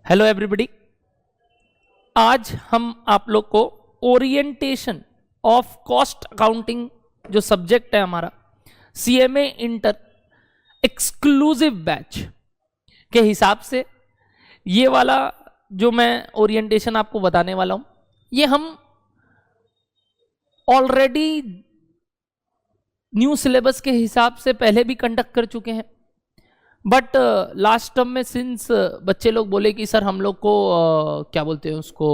Hello everybody. आज हम आप लोग को ओरिएंटेशन ऑफ कॉस्ट अकाउंटिंग जो सब्जेक्ट है हमारा सीएमए इंटर एक्सक्लूसिव बैच के हिसाब से ये वाला जो मैं ओरिएंटेशन आपको बताने वाला हूं, ये हम ऑलरेडी न्यू सिलेबस के हिसाब से पहले भी कंडक्ट कर चुके हैं, बट लास्ट टर्म में सिंस बच्चे लोग बोले कि सर हम लोग को क्या बोलते हैं उसको,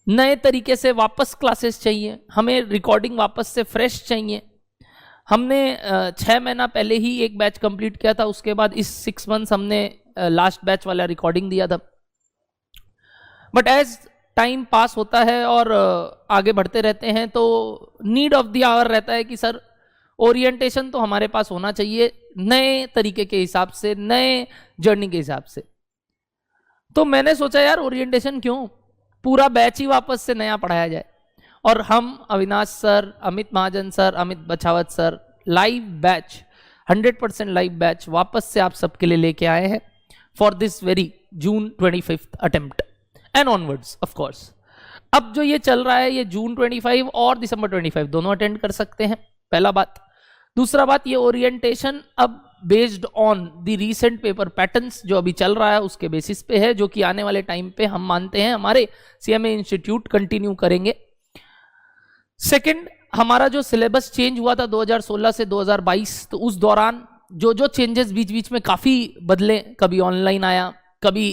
नए तरीके से वापस क्लासेस चाहिए, हमें रिकॉर्डिंग वापस से फ्रेश चाहिए। हमने 6 महीना पहले ही एक बैच कंप्लीट किया था, उसके बाद इस 6 मंथ्स हमने लास्ट बैच वाला रिकॉर्डिंग दिया था। बट एज टाइम पास होता है और आगे बढ़ते रहते हैं तो नीड ऑफ द आवर रहता है कि सर ओरिएंटेशन तो हमारे पास होना चाहिए नए तरीके के हिसाब से, नए जर्नी के हिसाब से। तो मैंने सोचा यार ओरिएंटेशन क्यों, पूरा बैच ही वापस से नया पढ़ाया जाए। और हम Avinash sir, Amit Mahajan sir, Amit Bachhawat sir live batch 100% live batch वापस से आप सबके लिए लेके आए हैं for this very June 25 attempt and onwards of course. अब जो ये चल रहा है ये जून 25 और दिसंबर 25 दोनों अटेंड कर सकते हैं, पहला बात। दूसरा बात, ये ओरिएंटेशन अब based on the recent paper patterns जो अभी चल रहा है उसके बेसिस पे है, जो कि आने वाले टाइम पे हम मानते हैं हमारे सीएमए इंस्टीट्यूट कंटिन्यू करेंगे। सेकंड, हमारा जो सिलेबस चेंज हुआ था 2016 से 2022, तो उस दौरान जो चेंजेस बीच बीच में काफी बदले, कभी ऑनलाइन आया, कभी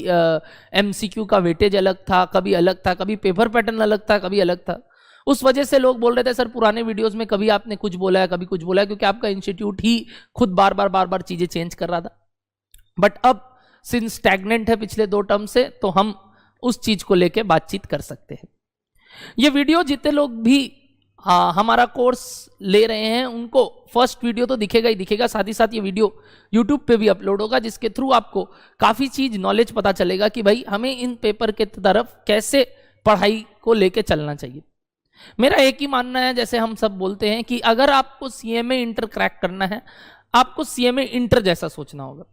एमसीक्यू का वेटेज अलग था, कभी अलग था, कभी पेपर पैटर्न अलग था, कभी अलग था। उस वजह से लोग बोल रहे थे सर पुराने वीडियोस में कभी आपने कुछ बोला है, कभी कुछ बोला है, क्योंकि आपका इंस्टीट्यूट ही खुद बार बार चीजें चेंज कर रहा था। बट अब सिंस स्टैग्नेंट है पिछले 2 टर्म से, तो हम उस चीज को लेके बातचीत कर सकते हैं। ये वीडियो जितने लोग भी हमारा कोर्स ले रहे हैं उनको फर्स्ट वीडियो तो दिखेगा ही दिखेगा, साथ ही साथ ये वीडियो यूट्यूब पे भी अपलोड होगा, जिसके थ्रू आपको काफी चीज नॉलेज पता चलेगा कि भाई हमें इन पेपर के तरफ कैसे पढ़ाई को लेके चलना चाहिए। मेरा एक ही मानना है, जैसे हम सब बोलते हैं कि अगर आपको सीएमए इंटर क्रैक करना है, आपको सीएमए इंटर जैसा सोचना होगा।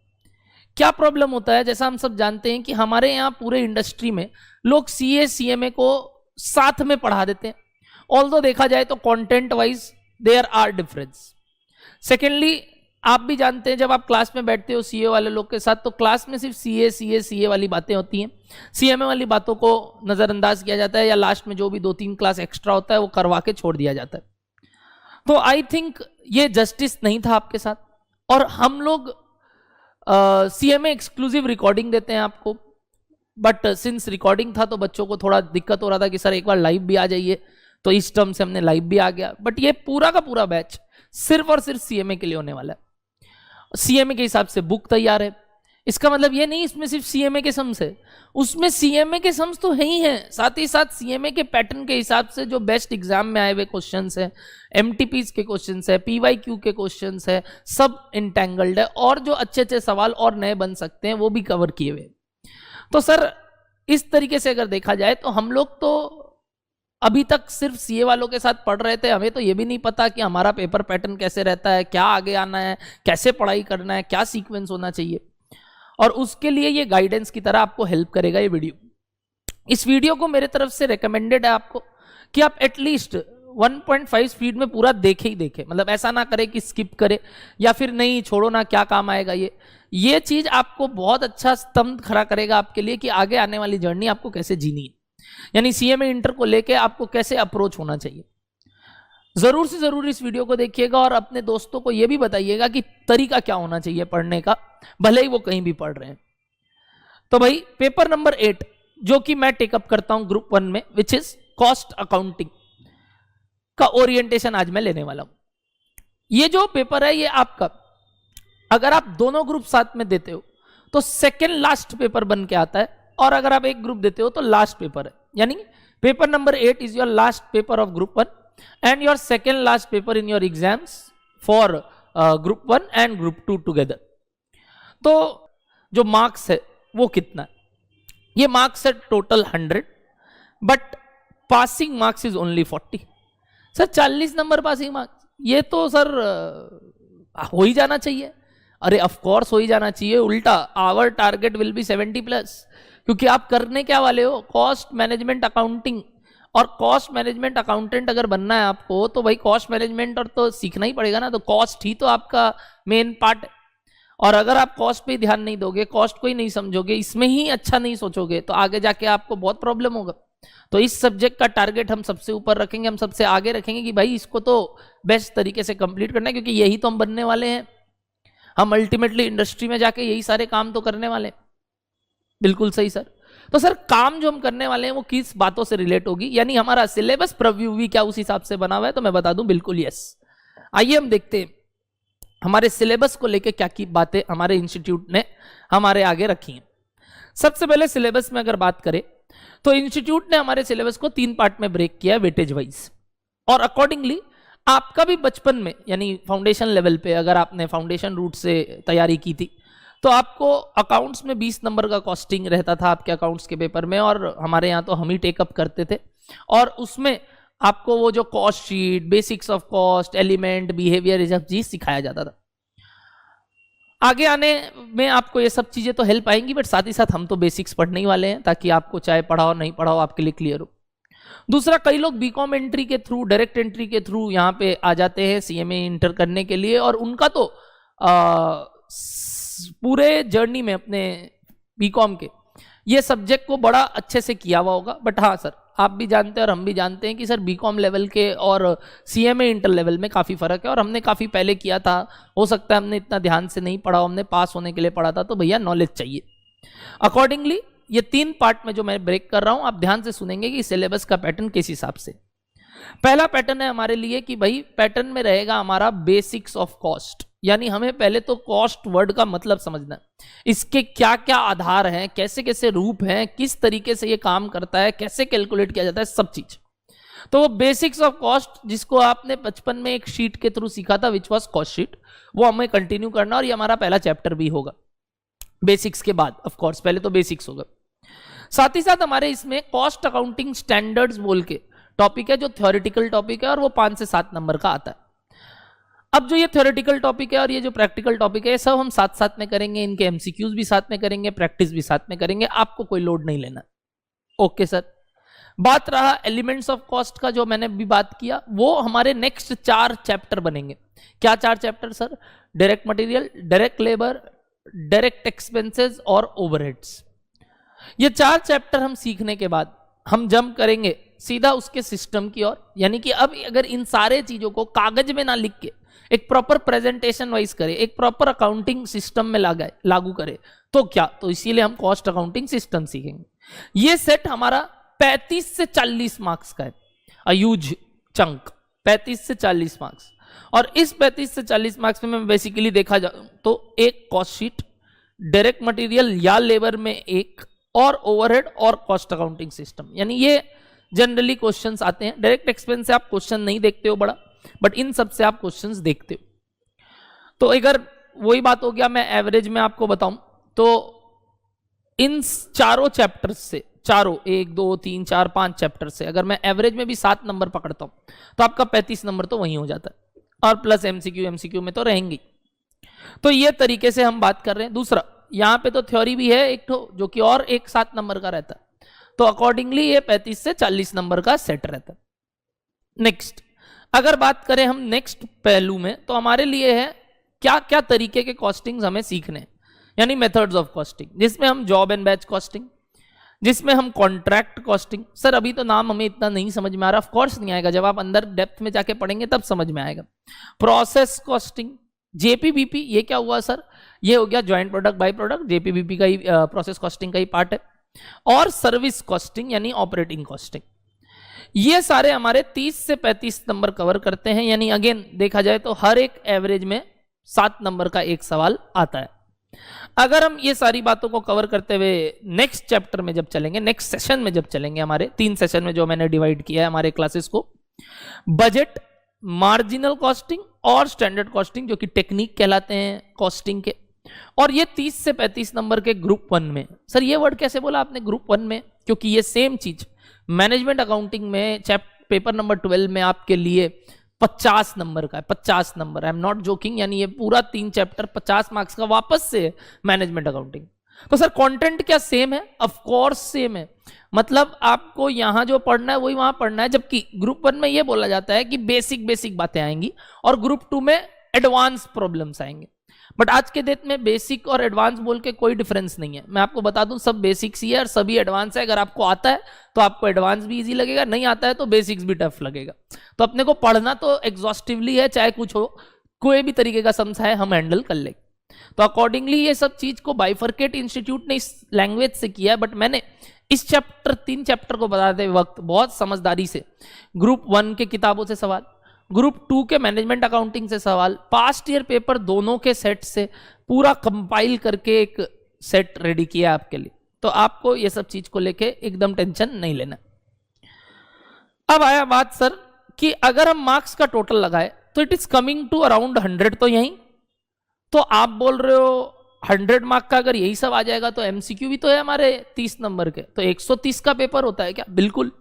क्या प्रॉब्लम होता है, जैसा हम सब जानते हैं कि हमारे यहाँ पूरे इंडस्ट्री में लोग सीए सीएमए को साथ में पढ़ा देते हैं, ऑल्दो देखा जाए तो content wise there are difference. Secondly, आप भी जानते हैं जब आप क्लास में बैठते हो सीए वाले लोग के साथ, तो क्लास में सिर्फ सीए वाली बातें होती हैं, सीएमए वाली बातों को नजरअंदाज किया जाता है, या लास्ट में जो भी 2-3 क्लास एक्स्ट्रा होता है वो करवा के छोड़ दिया जाता है। तो आई थिंक ये जस्टिस नहीं था आपके साथ, और हम लोग सीएमए एक्सक्लूसिव रिकॉर्डिंग देते हैं आपको। बट सिंस रिकॉर्डिंग था तो बच्चों को थोड़ा दिक्कत हो रहा था कि सर एक बार लाइव भी आ जाइए, तो इस टर्म से हमने लाइव भी आ गया। बट ये पूरा का पूरा बैच सिर्फ और सिर्फ सीएमए के लिए होने वाला है। सीएमए के हिसाब से बुक तैयार है, इसका मतलब ये नहीं इसमें सिर्फ सीएमए के सम्स है, उसमें सीएमए के सम्स तो है ही हैं, साथ ही साथ सीएमए के पैटर्न के हिसाब से जो बेस्ट एग्जाम में आए हुए क्वेश्चंस हैं, एमटीपीज के क्वेश्चंस है, पीवाईक्यू के क्वेश्चंस है, सब इंटेंगल्ड है, और जो अच्छे सवाल और नए बन सकते हैं वो भी कवर किए हुए। तो सर इस तरीके से अगर देखा जाए तो हम लोग तो अभी तक सिर्फ सीए वालों के साथ पढ़ रहे थे, हमें तो ये भी नहीं पता कि हमारा पेपर पैटर्न कैसे रहता है, क्या आगे आना है, कैसे पढ़ाई करना है, क्या सीक्वेंस होना चाहिए। और उसके लिए ये गाइडेंस की तरह आपको हेल्प करेगा ये वीडियो। इस वीडियो को मेरे तरफ से रेकमेंडेड है आपको कि आप एटलीस्ट 1.5 स्पीड में पूरा देखे ही देखे, मतलब ऐसा ना करे कि स्किप करे या फिर नहीं छोड़ो ना, क्या काम आएगा ये चीज आपको बहुत अच्छा स्तंभ खड़ा करेगा आपके लिए कि आगे आने वाली जर्नी आपको कैसे जीनी है, यानी सीएमए इंटर को लेके आपको कैसे अप्रोच होना चाहिए। जरूर से जरूर इस वीडियो को देखिएगा और अपने दोस्तों को यह भी बताइएगा कि तरीका क्या होना चाहिए पढ़ने का, भले ही वो कहीं भी पढ़ रहे हैं। तो भाई पेपर नंबर 8 जो कि मैं टेकअप करता हूं ग्रुप 1 में, विच इज कॉस्ट अकाउंटिंग का ओरिएंटेशन आज मैं लेने वाला हूं। ये जो पेपर है ये आपका, अगर आप दोनों ग्रुप साथ में देते हो तो सेकेंड लास्ट पेपर बन के आता है, और अगर आप एक ग्रुप देते हो तो लास्ट पेपर है, यानी paper number 8 is your last paper of group 1 and your second last paper in your exams for group 1 and group 2 together. तो जो मार्क्स है वो कितना है, ये मार्क्स है total 100, but passing marks is only 40। Sir 40 number passing marks, ये तो सर हो ही जाना चाहिए। अरे ऑफ कोर्स हो ही जाना चाहिए, उल्टा आवर टारगेट विल बी 70+, क्योंकि आप करने क्या वाले हो, कॉस्ट मैनेजमेंट अकाउंटिंग। और कॉस्ट मैनेजमेंट अकाउंटेंट अगर बनना है आपको तो भाई कॉस्ट मैनेजमेंट और तो सीखना ही पड़ेगा ना, तो कॉस्ट ही तो आपका मेन पार्ट है। और अगर आप कॉस्ट पे ध्यान नहीं दोगे, कॉस्ट को ही नहीं समझोगे, इसमें ही अच्छा नहीं सोचोगे, तो आगे जाके आपको बहुत प्रॉब्लम होगा। तो इस सब्जेक्ट का टारगेट हम सबसे ऊपर रखेंगे, हम सबसे आगे रखेंगे कि भाई इसको तो बेस्ट तरीके से कंप्लीट करना है, क्योंकि यही तो हम बनने वाले हैं। हम अल्टीमेटली इंडस्ट्री में जाके यही सारे काम तो करने वाले हैं। बिल्कुल सही सर। तो सर काम जो हम करने वाले हैं वो किस बातों से रिलेट होगी, यानी हमारा सिलेबस प्रव्यू भी क्या उस हिसाब से बना हुआ है, तो मैं बता दूं बिल्कुल यस। आइए हम देखते हैं हमारे सिलेबस को लेके क्या की बातें हमारे इंस्टीट्यूट ने हमारे आगे रखी हैं। सबसे पहले सिलेबस में अगर बात करें तो इंस्टीट्यूट ने हमारे सिलेबस को 3 पार्ट में ब्रेक किया है वेटेज वाइज, और अकॉर्डिंगली आपका भी बचपन में यानी फाउंडेशन लेवल पे अगर आपने फाउंडेशन रूट से तैयारी की थी तो आपको अकाउंट्स में 20 नंबर का कॉस्टिंग रहता था आपके अकाउंट्स के पेपर में, और हमारे यहाँ तो हम ही टेकअप करते थे। और उसमें आपको वो जो cost sheet, basics of cost, element, behaviour, ये सब चीज सिखाया जाता था। आगे आने में आपको ये सब चीजें तो हेल्प आएंगी, बट साथ ही साथ हम तो बेसिक्स पढ़ने ही वाले हैं, ताकि आपको चाहे पढ़ाओ नहीं पढ़ाओ आपके लिए क्लियर हो। दूसरा, कई लोग बीकॉम एंट्री के थ्रू, डायरेक्ट एंट्री के थ्रू यहाँ पे आ जाते हैं सीएमए इंटर करने के लिए, और उनका तो पूरे जर्नी में अपने बीकॉम के ये सब्जेक्ट को बड़ा अच्छे से किया हुआ होगा। बट हाँ सर, आप भी जानते हैं और हम भी जानते हैं कि सर बीकॉम लेवल के और सीएमए इंटर लेवल में काफ़ी फ़र्क है, और हमने काफ़ी पहले किया था। हो सकता है हमने इतना ध्यान से नहीं पढ़ा, हमने पास होने के लिए पढ़ा था, तो भैया नॉलेज चाहिए। अकॉर्डिंगली ये 3 पार्ट में जो मैं ब्रेक कर रहा हूं, आप ध्यान से सुनेंगे कि सिलेबस का पैटर्न किस हिसाब से। पहला पैटर्न है हमारे लिए कि भाई पैटर्न में रहेगा हमारा बेसिक्स ऑफ कॉस्ट, यानी हमें पहले तो कॉस्ट वर्ड का मतलब समझना है, इसके क्या क्या आधार हैं, कैसे कैसे रूप हैं, किस तरीके से ये काम करता है, कैसे कैलकुलेट किया जाता है, सब चीज। तो वो बेसिक्स ऑफ कॉस्ट जिसको आपने बचपन में एक शीट के थ्रू सीखा था, विच वॉज कॉस्ट शीट, वो हमें कंटिन्यू करना, और ये हमारा पहला चैप्टर भी होगा बेसिक्स के बाद। ऑफ कोर्स पहले तो बेसिक्स होगा। साथ ही साथ हमारे इसमें कॉस्ट अकाउंटिंग स्टैंडर्ड्स बोल के टॉपिक है, जो थ्योरेटिकल टॉपिक है, और वो 5 से 7 नंबर का आता है। अब जो ये थ्योरेटिकल टॉपिक है और ये जो प्रैक्टिकल टॉपिक है, सब हम साथ साथ में करेंगे, इनके एमसीक्यूज भी साथ में करेंगे, प्रैक्टिस भी साथ में करेंगे, आपको कोई लोड नहीं लेना। Okay sir. बात रहा एलिमेंट्स ऑफ कॉस्ट का, जो मैंने भी बात किया, वो हमारे नेक्स्ट 4 चैप्टर बनेंगे। क्या 4 chapter sir? Direct material, direct labour, direct expenses और ओवरहेड्स। ये 4 चैप्टर हम सीखने के बाद हम जंप करेंगे सीधा उसके सिस्टम की ओर, यानी कि अब अगर इन सारे चीजों को कागज में ना लिख के एक प्रॉपर प्रेजेंटेशन वाइज करे, एक प्रॉपर अकाउंटिंग सिस्टम में लागू करे, तो क्या, तो इसीलिए हम कॉस्ट अकाउंटिंग सिस्टम सीखेंगे। ये सेट हमारा 35 से 40 मार्क्स का है, अयूज चंक, 35 से 40 मार्क्स। और इस 35 से 40 मार्क्स में बेसिकली देखा जाए तो एक कॉस्ट शीट, डायरेक्ट मटेरियल या लेबर में एक, और ओवरहेड और कॉस्ट अकाउंटिंग सिस्टम, यानी ये जनरली क्वेश्चंस आते हैं। डायरेक्ट एक्सपेंस से आप क्वेश्चन नहीं देखते हो बड़ा, बट इन सब से आप क्वेश्चंस देखते हो। तो अगर वही बात हो गया, मैं एवरेज में आपको बताऊं तो इन चारों चैप्टर्स से, चारों 1 2 3 4 5 चैप्टर से अगर मैं एवरेज में भी 7 नंबर पकड़ता हूं तो आपका 35 नंबर तो वहीं हो जाता है, और प्लस एमसीक्यू में तो रहेंगी। तो ये तरीके से हम बात कर रहे हैं। दूसरा, यहां पे तो थ्योरी भी है एक तो, जो कि और एक 7 नंबर का रहता है, तो अकॉर्डिंगली ये 35 से 40 नंबर का सेट रहता है। नेक्स्ट, अगर बात करें हम नेक्स्ट पहलू में, तो हमारे लिए है क्या क्या तरीके के कॉस्टिंग हमें सीखने, यानी मेथड्स ऑफ कॉस्टिंग, जिसमें हम जॉब एंड बैच कॉस्टिंग, जिसमें हम कॉन्ट्रैक्ट कॉस्टिंग। सर अभी तो नाम हमें इतना नहीं समझ में आ रहा, ऑफ कोर्स नहीं आएगा, जब आप अंदर डेप्थ में जाके पढ़ेंगे तब समझ में आएगा। प्रोसेस कॉस्टिंग, जेपीबीपी, ये क्या हुआ सर? ये हो गया ज्वाइंट प्रोडक्ट बाय प्रोडक्ट, जेपीबीपी का ही प्रोसेस कॉस्टिंग का ही पार्ट है। और सर्विस कॉस्टिंग यानी ऑपरेटिंग कॉस्टिंग, ये सारे हमारे 30 से 35 नंबर कवर करते हैं। यानी अगेन देखा जाए तो हर एक एवरेज में 7 नंबर का एक सवाल आता है। अगर हम ये सारी बातों को कवर करते हुए नेक्स्ट चैप्टर में जब चलेंगे, नेक्स्ट सेशन में जब चलेंगे, हमारे 3 सेशन में जो मैंने डिवाइड किया है हमारे क्लासेस को, बजट, मार्जिनल कॉस्टिंग और स्टैंडर्ड कॉस्टिंग, जो कि टेक्निक कहलाते हैं कॉस्टिंग के, और ये 30 से 35 नंबर के ग्रुप 1 में। सर ये वर्ड कैसे बोला आपने ग्रुप 1 में? क्योंकि ये सेम चीज मैनेजमेंट अकाउंटिंग में पेपर नंबर 12 में आपके लिए 50 नंबर का है, 50 number, I am not joking, यानी ये पूरा 3 चैप्टर 50 मार्क्स का वापस से है मैनेजमेंट अकाउंटिंग। तो सर कंटेंट क्या सेम है? ऑफ कोर्स सेम है, मतलब आपको यहां जो पढ़ना है वही वहां पढ़ना है, जबकि ग्रुप 1 में ये बोला जाता है कि बेसिक बेसिक बातें आएंगी और ग्रुप 2 में एडवांस प्रॉब्लम्स आएंगे। बट आज के डेट में बेसिक और एडवांस बोल के कोई डिफरेंस नहीं है, मैं आपको बता दूं सब बेसिक्स ही है और सभी एडवांस है। अगर आपको आता है तो आपको एडवांस भी इजी लगेगा, नहीं आता है तो बेसिक्स भी टफ लगेगा। तो अपने को पढ़ना तो एग्जॉस्टिवली है, चाहे कुछ हो, कोई भी तरीके का समझा है हम हैंडल कर लेंगे। तो अकॉर्डिंगली ये सब चीज को बाइफरकेट इंस्टीट्यूट ने इस लैंग्वेज से किया है, बट मैंने इस चैप्टर 3 चैप्टर को बताते वक्त बहुत समझदारी से ग्रुप 1 के किताबों से सवाल, ग्रुप 2 के मैनेजमेंट अकाउंटिंग से सवाल, पास्ट ईयर पेपर दोनों के सेट से पूरा कंपाइल करके एक सेट रेडी किया आपके लिए। तो आपको ये सब चीज को लेके एकदम टेंशन नहीं लेना। अब आया बात सर कि अगर हम मार्क्स का टोटल लगाए तो it is coming to around 100, तो यही तो आप बोल रहे हो 100 मार्क का अगर यही सब आ जाएगा तो एमसीक्यू भी तो है हमारे 30 नंबर के, तो 130 का पेपर होता है क्या? बिल्कुल,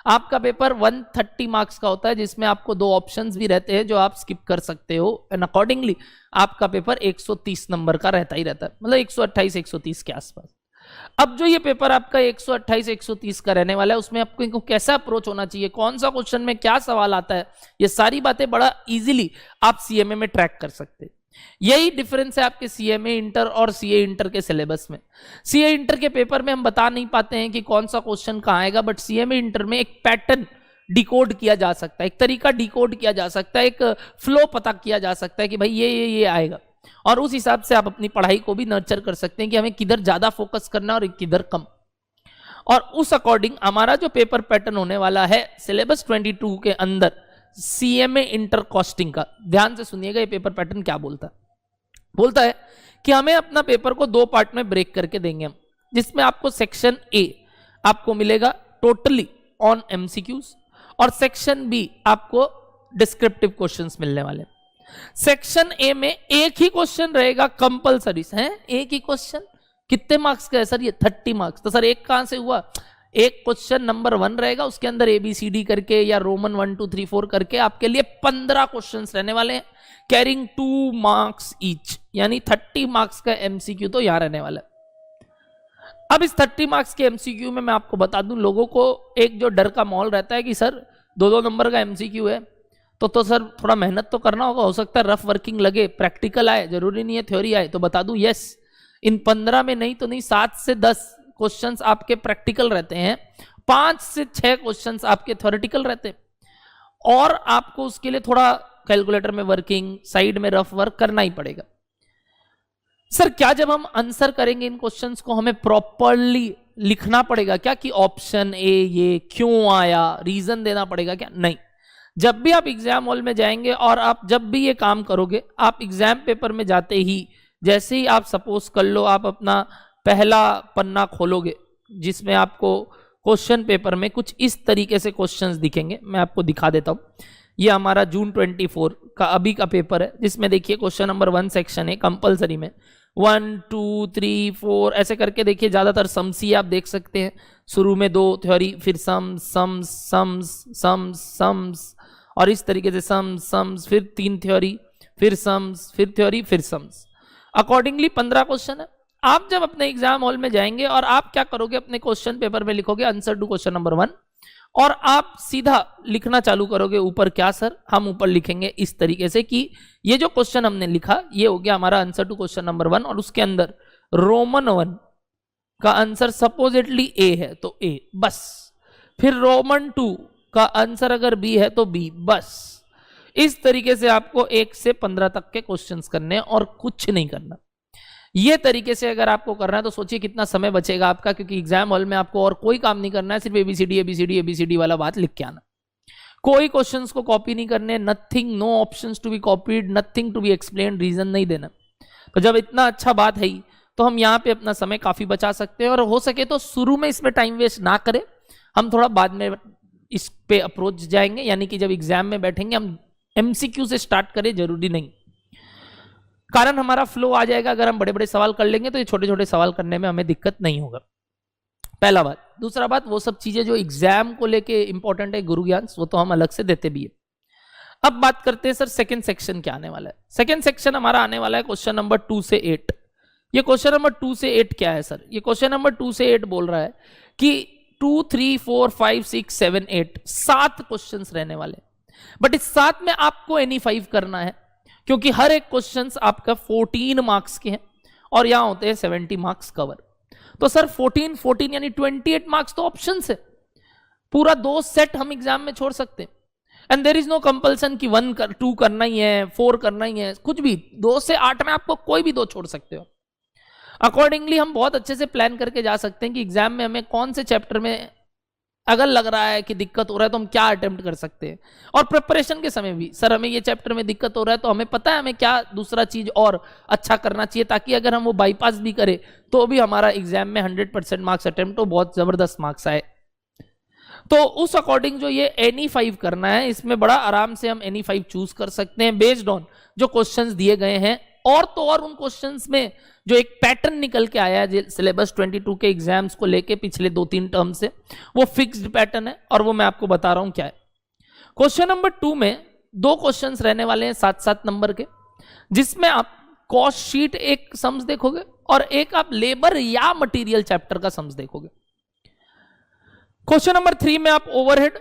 आपका पेपर 130 मार्क्स का होता है जिसमें आपको 2 ऑप्शंस भी रहते हैं जो आप स्किप कर सकते हो, एंड अकॉर्डिंगली आपका पेपर 130 नंबर का रहता ही रहता है, मतलब 128 130 के आसपास। अब जो ये पेपर आपका 128 130 का रहने वाला है उसमें आपको कैसा अप्रोच होना चाहिए, कौन सा क्वेश्चन में क्या सवाल आता है, ये सारी बातें बड़ा इजीली आप सीएमए में ट्रैक कर सकते हैं। यही डिफरेंस है आपके सीएमए इंटर और सीए इंटर के सिलेबस में। सीए इंटर के पेपर में हम बता नहीं पाते हैं कि कौन सा क्वेश्चन कहां आएगा, बट सीएमए इंटर में एक पैटर्न डिकोड किया जा सकता है, एक तरीका डिकोड किया जा सकता है, एक फ्लो पता किया जा सकता है कि भाई ये आएगा, और उस हिसाब से आप अपनी पढ़ाई को भी नर्चर कर सकते हैं कि हमें किधर ज्यादा फोकस करना और किधर कम। और उस अकॉर्डिंग हमारा जो पेपर पैटर्न होने वाला है सिलेबस 22 के अंदर सीएमए इंटर कॉस्टिंग का, ध्यान से सुनिएगा ये पेपर पैटर्न क्या बोलता है कि हमें अपना पेपर को 2 पार्ट में ब्रेक करके देंगे हम, जिसमें आपको सेक्शन ए आपको मिलेगा टोटली ऑन एमसीक्यूज और सेक्शन बी आपको डिस्क्रिप्टिव क्वेश्चंस मिलने वाले। सेक्शन ए में एक ही क्वेश्चन रहेगा कंपलसरी है, एक ही क्वेश्चन, कितने मार्क्स का है सर? ये 30 मार्क्स। तो सर एक कहां से हुआ? एक क्वेश्चन नंबर 1 रहेगा, उसके अंदर ABCD करके या रोमन 1 2 3 4 करके आपके लिए 15 क्वेश्चंस रहने वाले हैं, कैरिंग 2 मार्क्स ईच, यानी 30 मार्क्स का एमसीक्यू तो यहां रहने वाला है। अब इस 30 मार्क्स के एमसीक्यू में मैं आपको बता दूं, लोगों को एक जो डर का माहौल रहता है कि सर 2-2 नंबर का एमसीक्यू है तो सर थोड़ा मेहनत तो करना होगा, हो सकता है रफ वर्किंग लगे, प्रैक्टिकल आए, जरूरी नहीं है थ्योरी आए। तो बता दूं यस, इन 15 में नहीं तो नहीं 7 से 10 क्वेश्चंस आपके प्रैक्टिकल रहते हैं, 5 से 6 क्वेश्चंस आपके थ्योरेटिकल रहते हैं, और आपको उसके लिए थोड़ा कैलकुलेटर में वर्किंग, साइड में रफ वर्क करना ही पड़ेगा। सर क्या जब हम आंसर करेंगे इन क्वेश्चंस को हमें प्रॉपरली लिखना पड़ेगा क्या कि ऑप्शन ए ये क्यों आया, रीजन देना पड़ेगा क्या? नहीं। जब भी आप एग्जाम हॉल में जाएंगे और आप जब भी ये काम करोगे, आप एग्जाम पेपर में जाते ही जैसे ही आप सपोज कर लो आप अपना पहला पन्ना खोलोगे जिसमें आपको क्वेश्चन पेपर में कुछ इस तरीके से क्वेश्चंस दिखेंगे, मैं आपको दिखा देता हूं। ये हमारा जून 24 का अभी का पेपर है, जिसमें देखिए क्वेश्चन नंबर 1 सेक्शन है कंपलसरी में 1 2 3 4 ऐसे करके देखिए, ज्यादातर सम्स ही आप देख सकते हैं, शुरू में 2 थ्योरी, फिर सम्स और इस तरीके से सम्स, फिर 3 थ्योरी, फिर सम्स, फिर थ्योरी, फिर सम्स, अकॉर्डिंगली 15 क्वेश्चन है। आप जब अपने एग्जाम हॉल में जाएंगे और आप क्या करोगे, अपने क्वेश्चन पेपर में लिखोगे आंसर टू क्वेश्चन नंबर 1 और आप सीधा लिखना चालू करोगे ऊपर। क्या सर? हम ऊपर लिखेंगे इस तरीके से कि ये जो क्वेश्चन हमने लिखा ये हो गया हमारा आंसर टू क्वेश्चन नंबर 1, और उसके अंदर रोमन 1 का आंसर सपोजिटली ए है तो ए, बस। फिर रोमन 2 का आंसर अगर बी है तो बी, बस। इस तरीके से आपको 1 से 15 तक के क्वेश्चंस करने हैं और कुछ नहीं करना। ये तरीके से अगर आपको करना है तो सोचिए कितना समय बचेगा आपका, क्योंकि एग्जाम हॉल में आपको और कोई काम नहीं करना है, सिर्फ ABCD वाला बात लिख के आना। कोई क्वेश्चंस को कॉपी नहीं करने, nothing, no options to be copied, nothing to be explain, reason नहीं देना। तो जब इतना अच्छा बात है तो हम यहाँ पे अपना समय काफी बचा सकते हैं, और हो सके तो शुरू में इसमें टाइम वेस्ट ना करें, हम थोड़ा बाद में इस पे अप्रोच जाएंगे, यानी कि जब एग्जाम में बैठेंगे हम MCQ से स्टार्ट करें, जरूरी नहीं, कारण हमारा फ्लो आ जाएगा। अगर हम बड़े बड़े सवाल कर लेंगे तो ये छोटे छोटे सवाल करने में हमें दिक्कत नहीं होगा, पहला बात। दूसरा बात, वो सब चीजें जो एग्जाम को लेके इंपॉर्टेंट है, गुरु ज्ञान, वो तो हम अलग से देते भी है। अब बात करते हैं सर सेकंड सेक्शन क्या आने वाला है। सेकंड सेक्शन हमारा आने वाला है क्वेश्चन नंबर 2 से 8। ये क्वेश्चन नंबर 2 से 8 क्या है सर? ये क्वेश्चन नंबर 2 से 8 बोल रहा है कि 2 3 4 5 6 7 8 7 क्वेश्चंस रहने वाले, बट इस 7 में आपको एनी 5 करना है, क्योंकि हर एक क्वेश्चंस आपका 14 मार्क्स के हैं और यहां होते हैं 70 मार्क्स कवर। तो सर 14 यानी 28 मार्क्स तो ऑप्शन है, पूरा 2 सेट हम एग्जाम में छोड़ सकते हैं। And there is no compulsion कि 2 करना ही है, 4 करना ही है, कुछ भी 2 से 8 में आपको कोई भी 2 छोड़ सकते हो। अकॉर्डिंगली हम बहुत अच्छे से प्लान करके जा सकते हैं कि एग्जाम में हमें कौन से चैप्टर में अगर लग रहा है कि दिक्कत हो रहा है तो हम क्या अटेम्प्ट कर सकते हैं। और प्रिपरेशन के समय भी सर हमें ये चैप्टर में दिक्कत हो रहा है तो हमें पता है हमें क्या दूसरा चीज और अच्छा करना चाहिए, ताकि अगर हम वो बाईपास भी करें तो भी हमारा एग्जाम में 100% मार्क्स अटेम्प्ट हो, बहुत जबरदस्त मार्क्स आए। तो उस अकॉर्डिंग जो ये एनी 5 करना है, इसमें बड़ा आराम से हम एनी 5 चूज कर सकते हैं बेस्ड ऑन जो क्वेश्चंस दिए गए हैं। और तो और उन क्वेश्चंस में जो एक पैटर्न निकल के आया है सिलेबस 22 के एग्जाम्स को लेके पिछले 2-3 टर्म से, वो फिक्स्ड पैटर्न है और वो मैं आपको बता रहा हूं क्या है। क्वेश्चन नंबर 2 में 2 क्वेश्चंस रहने वाले हैं 7-7 नंबर के, जिसमें आप कॉस्ट शीट एक सम्स देखोगे और एक आप लेबर या मटेरियल चैप्टर का सम्स देखोगे। क्वेश्चन नंबर 3 में आप ओवरहेड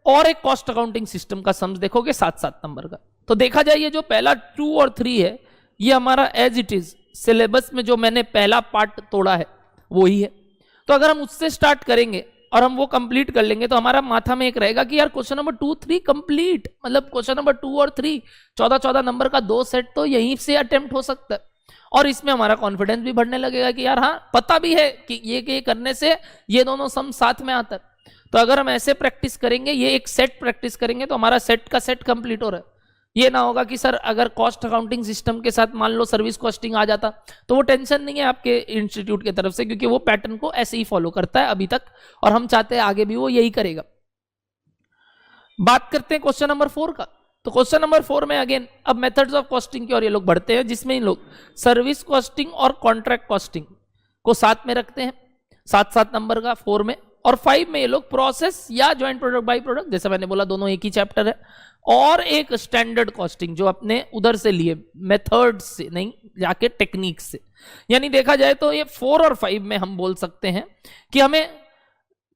और एक कॉस्ट अकाउंटिंग सिस्टम का सम्स देखोगे 7-7 नंबर का। तो देखा जाए ये जो पहला 2 और 3 है ये हमारा एज इट इज सिलेबस में जो मैंने पहला पार्ट तोड़ा है वो ही है। तो अगर हम उससे स्टार्ट करेंगे और हम वो कंप्लीट कर लेंगे तो हमारा माथा में एक रहेगा कि यार क्वेश्चन नंबर 2-3 कंप्लीट, मतलब क्वेश्चन नंबर 2 और 3 14-14 नंबर का 2 सेट तो यहीं से अटेम्प्ट हो सकता है। और इसमें हमारा कॉन्फिडेंस भी बढ़ने लगेगा कि यार हाँ पता भी है कि ये करने से ये दोनों सम साथ में आता है। तो अगर हम ऐसे प्रैक्टिस करेंगे, ये एक सेट प्रैक्टिस करेंगे तो हमारा सेट का सेट कंप्लीट हो रहा है। ये ना होगा कि सर अगर कॉस्ट अकाउंटिंग सिस्टम के साथ मान लो सर्विस कॉस्टिंग आ जाता तो वो टेंशन नहीं है आपके इंस्टीट्यूट की तरफ से, क्योंकि वो पैटर्न को ऐसे ही फॉलो करता है अभी तक और हम चाहते हैं आगे भी वो यही करेगा। बात करते हैं क्वेश्चन नंबर 4 का। तो क्वेश्चन नंबर 4 में अगेन अब मेथड्स ऑफ कॉस्टिंग की और ये लोग बढ़ते हैं, जिसमें इन लोग सर्विस कॉस्टिंग और कॉन्ट्रैक्ट कॉस्टिंग को साथ में रखते हैं 7-7 नंबर का 4 में। और 5 में ये लोग प्रोसेस या ज्वाइंट प्रोडक्ट बाई प्रोडक्ट, जैसे मैंने बोला दोनों एक ही चैप्टर है, और एक स्टैंडर्ड कॉस्टिंग जो अपने उधर से लिए मेथड से नहीं जाके टेक्निक से। यानी देखा जाए तो ये 4 और 5 में हम बोल सकते हैं कि हमें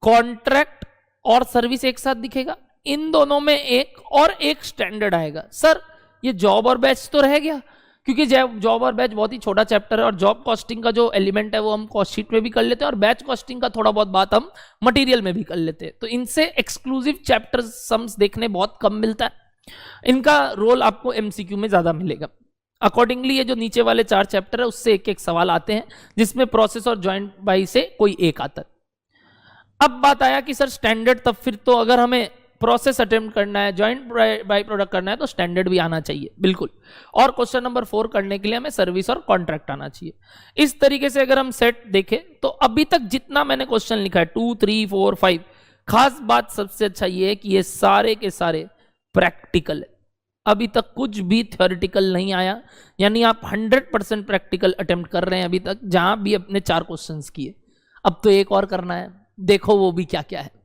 कॉन्ट्रैक्ट और सर्विस एक साथ दिखेगा, इन दोनों में एक स्टैंडर्ड आएगा। सर ये जॉब और बैच तो रह गया, क्योंकि जॉब और बैच बहुत ही छोटा चैप्टर है और जॉब कॉस्टिंग का जो एलिमेंट है वो हम कॉस्ट शीट में भी कर लेते हैं और बैच कॉस्टिंग का थोड़ा बहुत बात हम मटेरियल में भी कर लेते हैं। तो इनसे एक्सक्लूसिव चैप्टर सम्स देखने बहुत कम मिलता है, इनका रोल आपको एमसीक्यू में ज्यादा मिलेगा। अकॉर्डिंगली ये जो नीचे वाले 4 चैप्टर है उससे एक सवाल आते हैं, जिसमें प्रोसेस और ज्वाइंट बाई से कोई एक आता है। अब बात आया कि सर स्टैंडर्ड, तब फिर तो अगर हमें प्रोसेस अटेम्प्ट करना है, ज्वाइंट बाई प्रोडक्ट करना है तो स्टैंडर्ड भी आना चाहिए बिल्कुल। और क्वेश्चन नंबर 4 करने के लिए हमें सर्विस और कॉन्ट्रैक्ट आना चाहिए। इस तरीके से अगर हम सेट देखें तो अभी तक जितना मैंने क्वेश्चन लिखा है 2, 3, 4, 5, खास बात सबसे अच्छा ये है कि ये सारे के सारे प्रैक्टिकल है, अभी तक कुछ भी थ्योरेटिकल नहीं आया। यानी आप 100% प्रैक्टिकल अटेम्प्ट कर रहे हैं अभी तक, जहां भी अपने 4 क्वेश्चंस किए। अब तो एक और करना है, देखो वो भी क्या क्या है।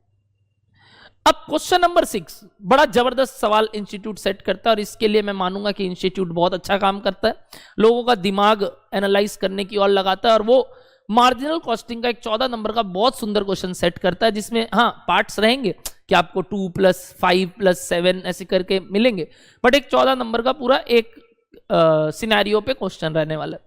अब क्वेश्चन नंबर 6 बड़ा जबरदस्त सवाल इंस्टीट्यूट सेट करता है और इसके लिए मैं मानूंगा कि इंस्टीट्यूट बहुत अच्छा काम करता है, लोगों का दिमाग एनालाइज करने की ओर लगाता है। और वो मार्जिनल कॉस्टिंग का एक 14 नंबर का बहुत सुंदर क्वेश्चन सेट करता है, जिसमें हाँ पार्ट्स रहेंगे कि आपको 2 + 5 + 7 ऐसे करके मिलेंगे, बट एक 14 नंबर का पूरा एक सिनेरियो पे क्वेश्चन रहने वाला है।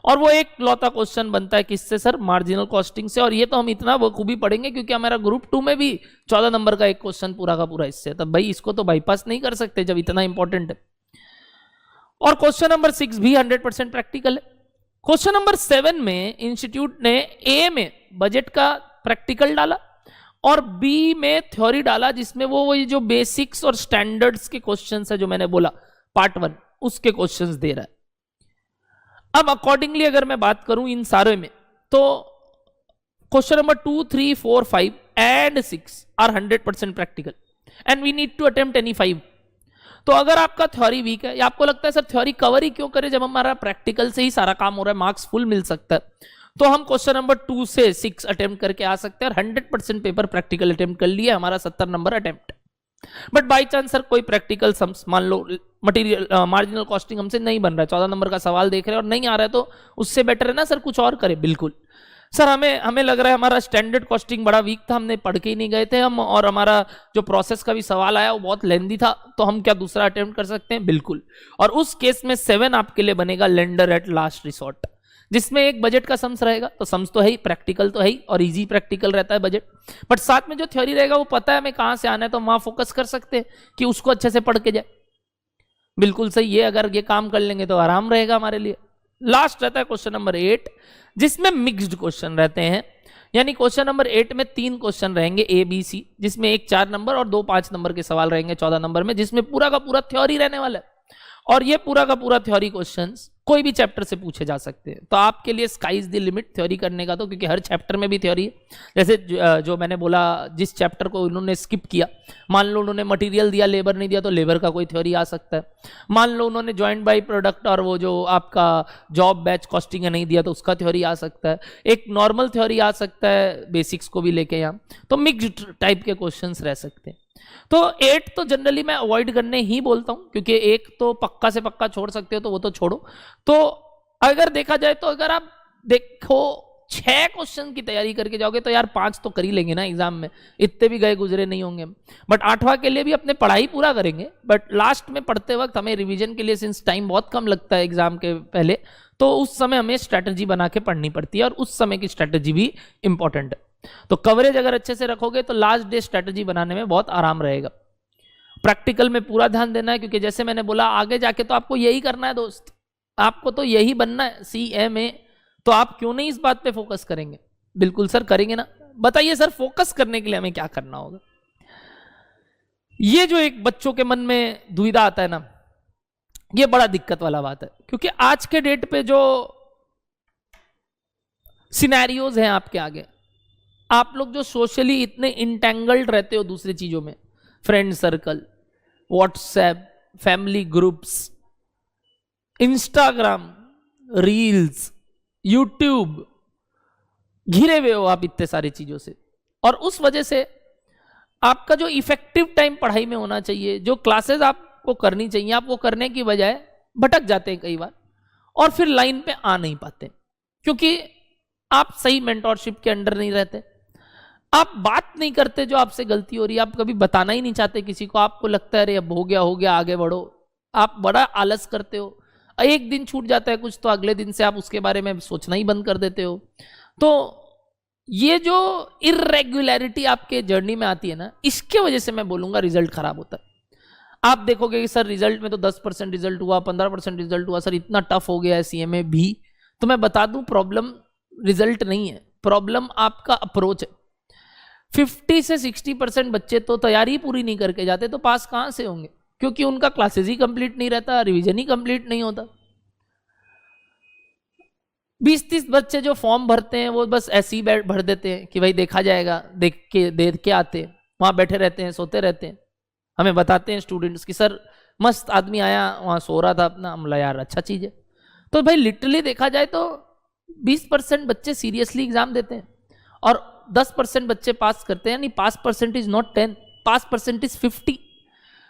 और वो एक लौता क्वेश्चन बनता है किससे सर? मार्जिनल कॉस्टिंग से। और ये तो हम इतना बखूबी पढ़ेंगे क्योंकि हमारा ग्रुप 2 में भी 14 नंबर का एक क्वेश्चन पूरा का पूरा इससे, तब भाई इसको तो बाईपास नहीं कर सकते जब इतना इंपॉर्टेंट है। और क्वेश्चन नंबर 6 भी 100% प्रैक्टिकल है। क्वेश्चन नंबर 7 में इंस्टीट्यूट ने ए में बजट का प्रैक्टिकल डाला और बी में थ्योरी डाला, जिसमें वो ये जो बेसिक्स और स्टैंडर्ड्स के क्वेश्चंस है जो मैंने बोला पार्ट 1 उसके क्वेश्चंस दे रहा है। अब अकॉर्डिंगली अगर मैं बात करूं इन सारे में तो question number 2, 3, 4, 5 and 6 are 100% practical and we need to attempt any 5। तो अगर आपका थ्योरी वीक है या आपको लगता है सर थ्योरी कवर ही क्यों करे जब हमारा प्रैक्टिकल से ही सारा काम हो रहा है, मार्क्स फुल मिल सकता है, तो हम क्वेश्चन नंबर 2 से 6 अटेम्प्ट करके आ सकते हैं और 100% पेपर प्रैक्टिकल अटेम्प्ट कर लिया, हमारा 70 number attempt. But by chance sir कोई प्रैक्टिकल सम्स मान लो मटेरियल मार्जिनल कॉस्टिंग हमसे नहीं बन रहा है, 14 नंबर का सवाल देख रहे हैं और नहीं आ रहा है, तो उससे बेटर है ना सर कुछ और करे। बिल्कुल सर, हमें लग रहा है हमारा स्टैंडर्ड कॉस्टिंग बड़ा वीक था, हमने पढ़ के ही नहीं गए थे हम, और हमारा जो प्रोसेस का भी सवाल आया वो बहुत लेंदी था, तो हम क्या दूसरा अटेम्प्ट कर सकते हैं? बिल्कुल। और उस केस में 7 आपके लिए बनेगा लेंडर एट लास्ट रिसोर्ट, जिसमें एक बजट का सम्स रहेगा, तो सम्स तो है ही, प्रैक्टिकल तो है ही, और इजी प्रैक्टिकल रहता है बजट, बट साथ में जो थ्योरी रहेगा वो पता है हमें कहां से आना है, तो वहां फोकस कर सकते हैं कि उसको अच्छे से पढ़ के जाए। बिल्कुल सही, ये अगर ये काम कर लेंगे तो आराम रहेगा हमारे लिए। लास्ट रहता है क्वेश्चन नंबर 8, जिसमें मिक्स्ड क्वेश्चन रहते हैं, यानी क्वेश्चन नंबर 8 में 3 क्वेश्चन रहेंगे ए बी सी, जिसमें एक 4 नंबर और 2 5 नंबर के सवाल रहेंगे 14 नंबर में, जिसमें पूरा का पूरा थ्योरी रहने वाला है। और ये पूरा का पूरा थ्योरी क्वेश्चंस कोई भी चैप्टर से पूछे जा सकते हैं, तो आपके लिए sky is the limit theory करने का, तो क्योंकि हर चैप्टर में भी थ्योरी है। जैसे जो मैंने बोला, जिस चैप्टर को उन्होंने स्किप किया, मान लो उन्होंने मटेरियल दिया, लेबर नहीं दिया, तो लेबर का कोई थ्योरी आ सकता है। मान लो उन्होंने ज्वाइंट बाई प्रोडक्ट और वो जो आपका जॉब बैच कॉस्टिंग नहीं दिया, तो उसका थ्योरी आ सकता है। एक नॉर्मल थ्योरी आ सकता है बेसिक्स को भी लेके यहाँ, तो मिक्स्ड टाइप के क्वेश्चन रह सकते हैं। तो 8 तो जनरली मैं अवॉइड करने ही बोलता हूं, क्योंकि एक तो पक्का से पक्का छोड़ सकते हो, तो वो तो छोड़ो। तो अगर देखा जाए तो अगर आप देखो 6 क्वेश्चन की तैयारी करके जाओगे तो यार 5 तो कर ही लेंगे ना एग्जाम में, इतने भी गए गुजरे नहीं होंगे। बट 8वां के लिए भी अपने पढ़ाई पूरा करेंगे, बट लास्ट में पढ़ते वक्त हमें रिवीजन के लिए सिंस टाइम बहुत कम लगता है एग्जाम के पहले, तो उस समय हमें स्ट्रैटेजी बना के पढ़नी पड़ती है, और उस समय की स्ट्रैटेजी भी इंपॉर्टेंट है। तो कवरेज अगर अच्छे से रखोगे तो लास्ट डे स्ट्रैटेजी बनाने में बहुत आराम रहेगा। प्रैक्टिकल में पूरा ध्यान देना है, क्योंकि जैसे मैंने बोला आगे जाके तो आपको यही करना है दोस्त, आपको तो यही बनना है CMA, तो आप क्यों नहीं इस बात पे फोकस करेंगे? बिल्कुल सर करेंगे ना। बताइए सर, फोकस करने के लिए हमें क्या करना होगा? ये जो एक बच्चों के मन में दुविधा आता है ना, ये बड़ा दिक्कत वाला बात है, क्योंकि आज के डेट पे जो सिनेरियोज हैं आपके आगे, आप लोग जो सोशली इतने इंटेंगल्ड रहते हो दूसरी चीजों में, friend circle, WhatsApp, family groups, Instagram, reels, YouTube, घिरे हुए हो आप इतने सारी चीजों से, और उस वजह से आपका जो इफेक्टिव टाइम पढ़ाई में होना चाहिए, जो क्लासेस आपको करनी चाहिए, आप वो करने की बजाय भटक जाते हैं कई बार, और फिर लाइन पे आ नहीं पाते, क्योंकि आप सही मेंटोरशिप के अंडर नहीं रहते, आप बात नहीं करते जो आपसे गलती हो रही है, आप कभी बताना ही नहीं चाहते किसी को, आपको लगता है अरे अब हो गया आगे बढ़ो, आप बड़ा आलस करते हो, एक दिन छूट जाता है कुछ तो अगले दिन से आप उसके बारे में सोचना ही बंद कर देते हो। तो ये जो इर्रेगुलरिटी आपके जर्नी में आती है ना, इसके वजह से मैं बोलूंगा रिजल्ट खराब होता है। आप देखोगे कि सर रिजल्ट में तो 10% रिजल्ट हुआ, 15% रिजल्ट हुआ, सर इतना टफ हो गया है CMA भी, तो मैं बता दूं प्रॉब्लम रिजल्ट नहीं है, प्रॉब्लम आपका अप्रोच है। 50 से 60% बच्चे तो तैयारी पूरी नहीं करके जाते, तो पास कहां से होंगे? क्योंकि उनका क्लासेस ही कंप्लीट नहीं रहता, रिवीजन ही कंप्लीट नहीं होता। 20-30 बच्चे जो फॉर्म भरते हैं वो बस ऐसे ही भर देते हैं कि भाई देखा जाएगा, देख के आते हैं, वहां बैठे रहते हैं, सोते रहते हैं। हमें बताते हैं स्टूडेंट्स कि सर मस्त आदमी आया, वहां सो रहा था अपना, हमला यार अच्छा चीज है। तो भाई लिटरली देखा जाए तो 20% बच्चे सीरियसली एग्जाम देते हैं और 10% बच्चे पास करते हैं, यानी pass percent is not 10, pass percent is 50।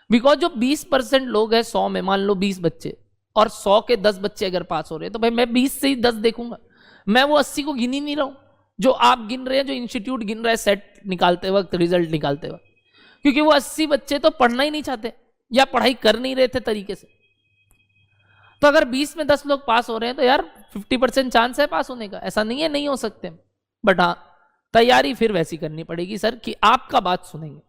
Because जो 20% लोग हैं 100 में, मान लो 20 बच्चे और 100 के 10 बच्चे अगर पास हो रहे हैं, तो भाई मैं 20 से ही 10 देखूंगा, मैं वो 80 को गिन ही नहीं रहा हूं जो आप गिन रहे हैं, जो इंस्टीट्यूट गिन रहा है सेट निकालते वक्त, रिजल्ट निकालते वक्त, क्योंकि वो 80 बच्चे तो पढ़ना ही नहीं चाहते या पढ़ाई कर नहीं रहे थे तरीके से। तो अगर 20 में 10 लोग पास हो रहे हैं तो यार 50% चांस है पास होने का, ऐसा नहीं है नहीं हो सकते। बट हाँ, तैयारी फिर वैसी करनी पड़ेगी सर कि आपका बात सुनेंगे।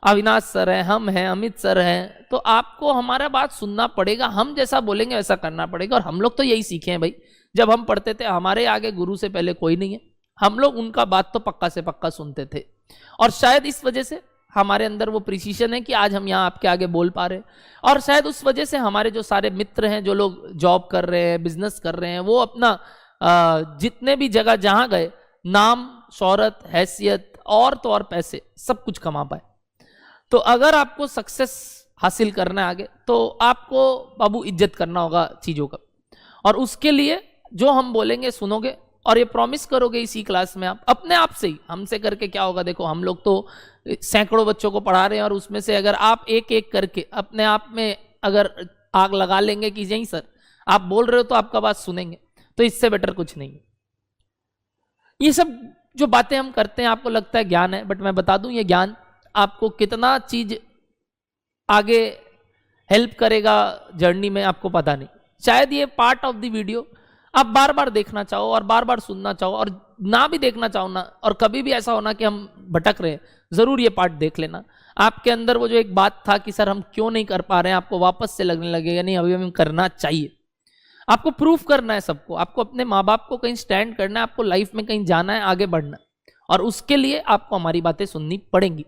अविनाश सर है, हम हैं, अमित सर हैं, तो आपको हमारा बात सुनना पड़ेगा, हम जैसा बोलेंगे वैसा करना पड़ेगा। और हम लोग तो यही सीखे हैं भाई, जब हम पढ़ते थे हमारे आगे गुरु से पहले कोई नहीं है, हम लोग उनका बात तो पक्का से पक्का सुनते थे। और शायद इस वजह से हमारे अंदर वो प्रिसीजन है कि आज हम यहाँ आपके आगे बोल पा रहे हैं। और शायद उस वजह से हमारे जो सारे मित्र हैं, जो लोग जॉब कर रहे हैं, बिजनेस कर रहे हैं, वो अपना जितने भी जगह जहां गए, नाम, शोहरत, हैसियत और तो और पैसे सब कुछ कमा पाए। तो अगर आपको सक्सेस हासिल करना है आगे, तो आपको बाबू इज्जत करना होगा चीजों का, और उसके लिए जो हम बोलेंगे सुनोगे, और ये प्रॉमिस करोगे इसी क्लास में आप अपने आप से ही, हमसे करके क्या होगा, देखो हम लोग तो सैकड़ों बच्चों को पढ़ा रहे हैं और उसमें से अगर आप एक एक करके अपने आप में अगर आग लगा लेंगे कि यही सर आप बोल रहे हो तो आपका बात सुनेंगे, तो इससे बेटर कुछ नहीं है। ये सब जो बातें हम करते हैं आपको लगता है ज्ञान है, बट मैं बता दूं ये ज्ञान आपको कितना चीज आगे हेल्प करेगा जर्नी में आपको पता नहीं। शायद ये पार्ट ऑफ द वीडियो आप बार बार देखना चाहो और बार बार सुनना चाहो, और ना भी देखना चाहो ना, और कभी भी ऐसा होना कि हम भटक रहे हैं, जरूर ये पार्ट देख लेना। आपके अंदर वो जो एक बात था कि सर हम क्यों नहीं कर पा रहे हैं, आपको वापस से लगने लगेगा नहीं अभी हमें करना चाहिए। आपको प्रूफ करना है सबको, आपको अपने माँ बाप को कहीं स्टैंड करना है, आपको लाइफ में कहीं जाना है, आगे बढ़ना है, और उसके लिए आपको हमारी बातें सुननी पड़ेंगी।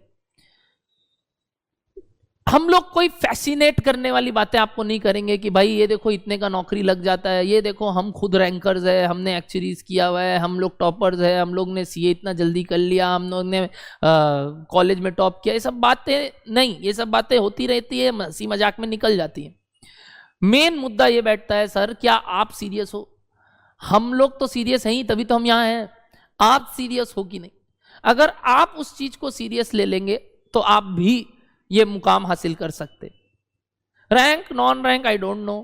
हम लोग कोई फैसिनेट करने वाली बातें आपको नहीं करेंगे कि भाई ये देखो इतने का नौकरी लग जाता है, ये देखो हम खुद रैंकर्स है, हमने एक्चुअलीज किया हुआ है, हम लोग टॉपर्स है, हम लोग ने सीए इतना जल्दी कर लिया, हम लोग ने कॉलेज में टॉप किया। ये सब बातें नहीं, ये सब बातें होती रहती है, हंसी मजाक में निकल जाती है। मेन मुद्दा ये बैठता है सर क्या आप सीरियस हो? हम लोग तो सीरियस हैं ही, तभी तो हम यहाँ हैं। आप सीरियस हो कि नहीं? अगर आप उस चीज को सीरियस ले लेंगे तो आप भी ये मुकाम हासिल कर सकते। Rank non rank I don't know,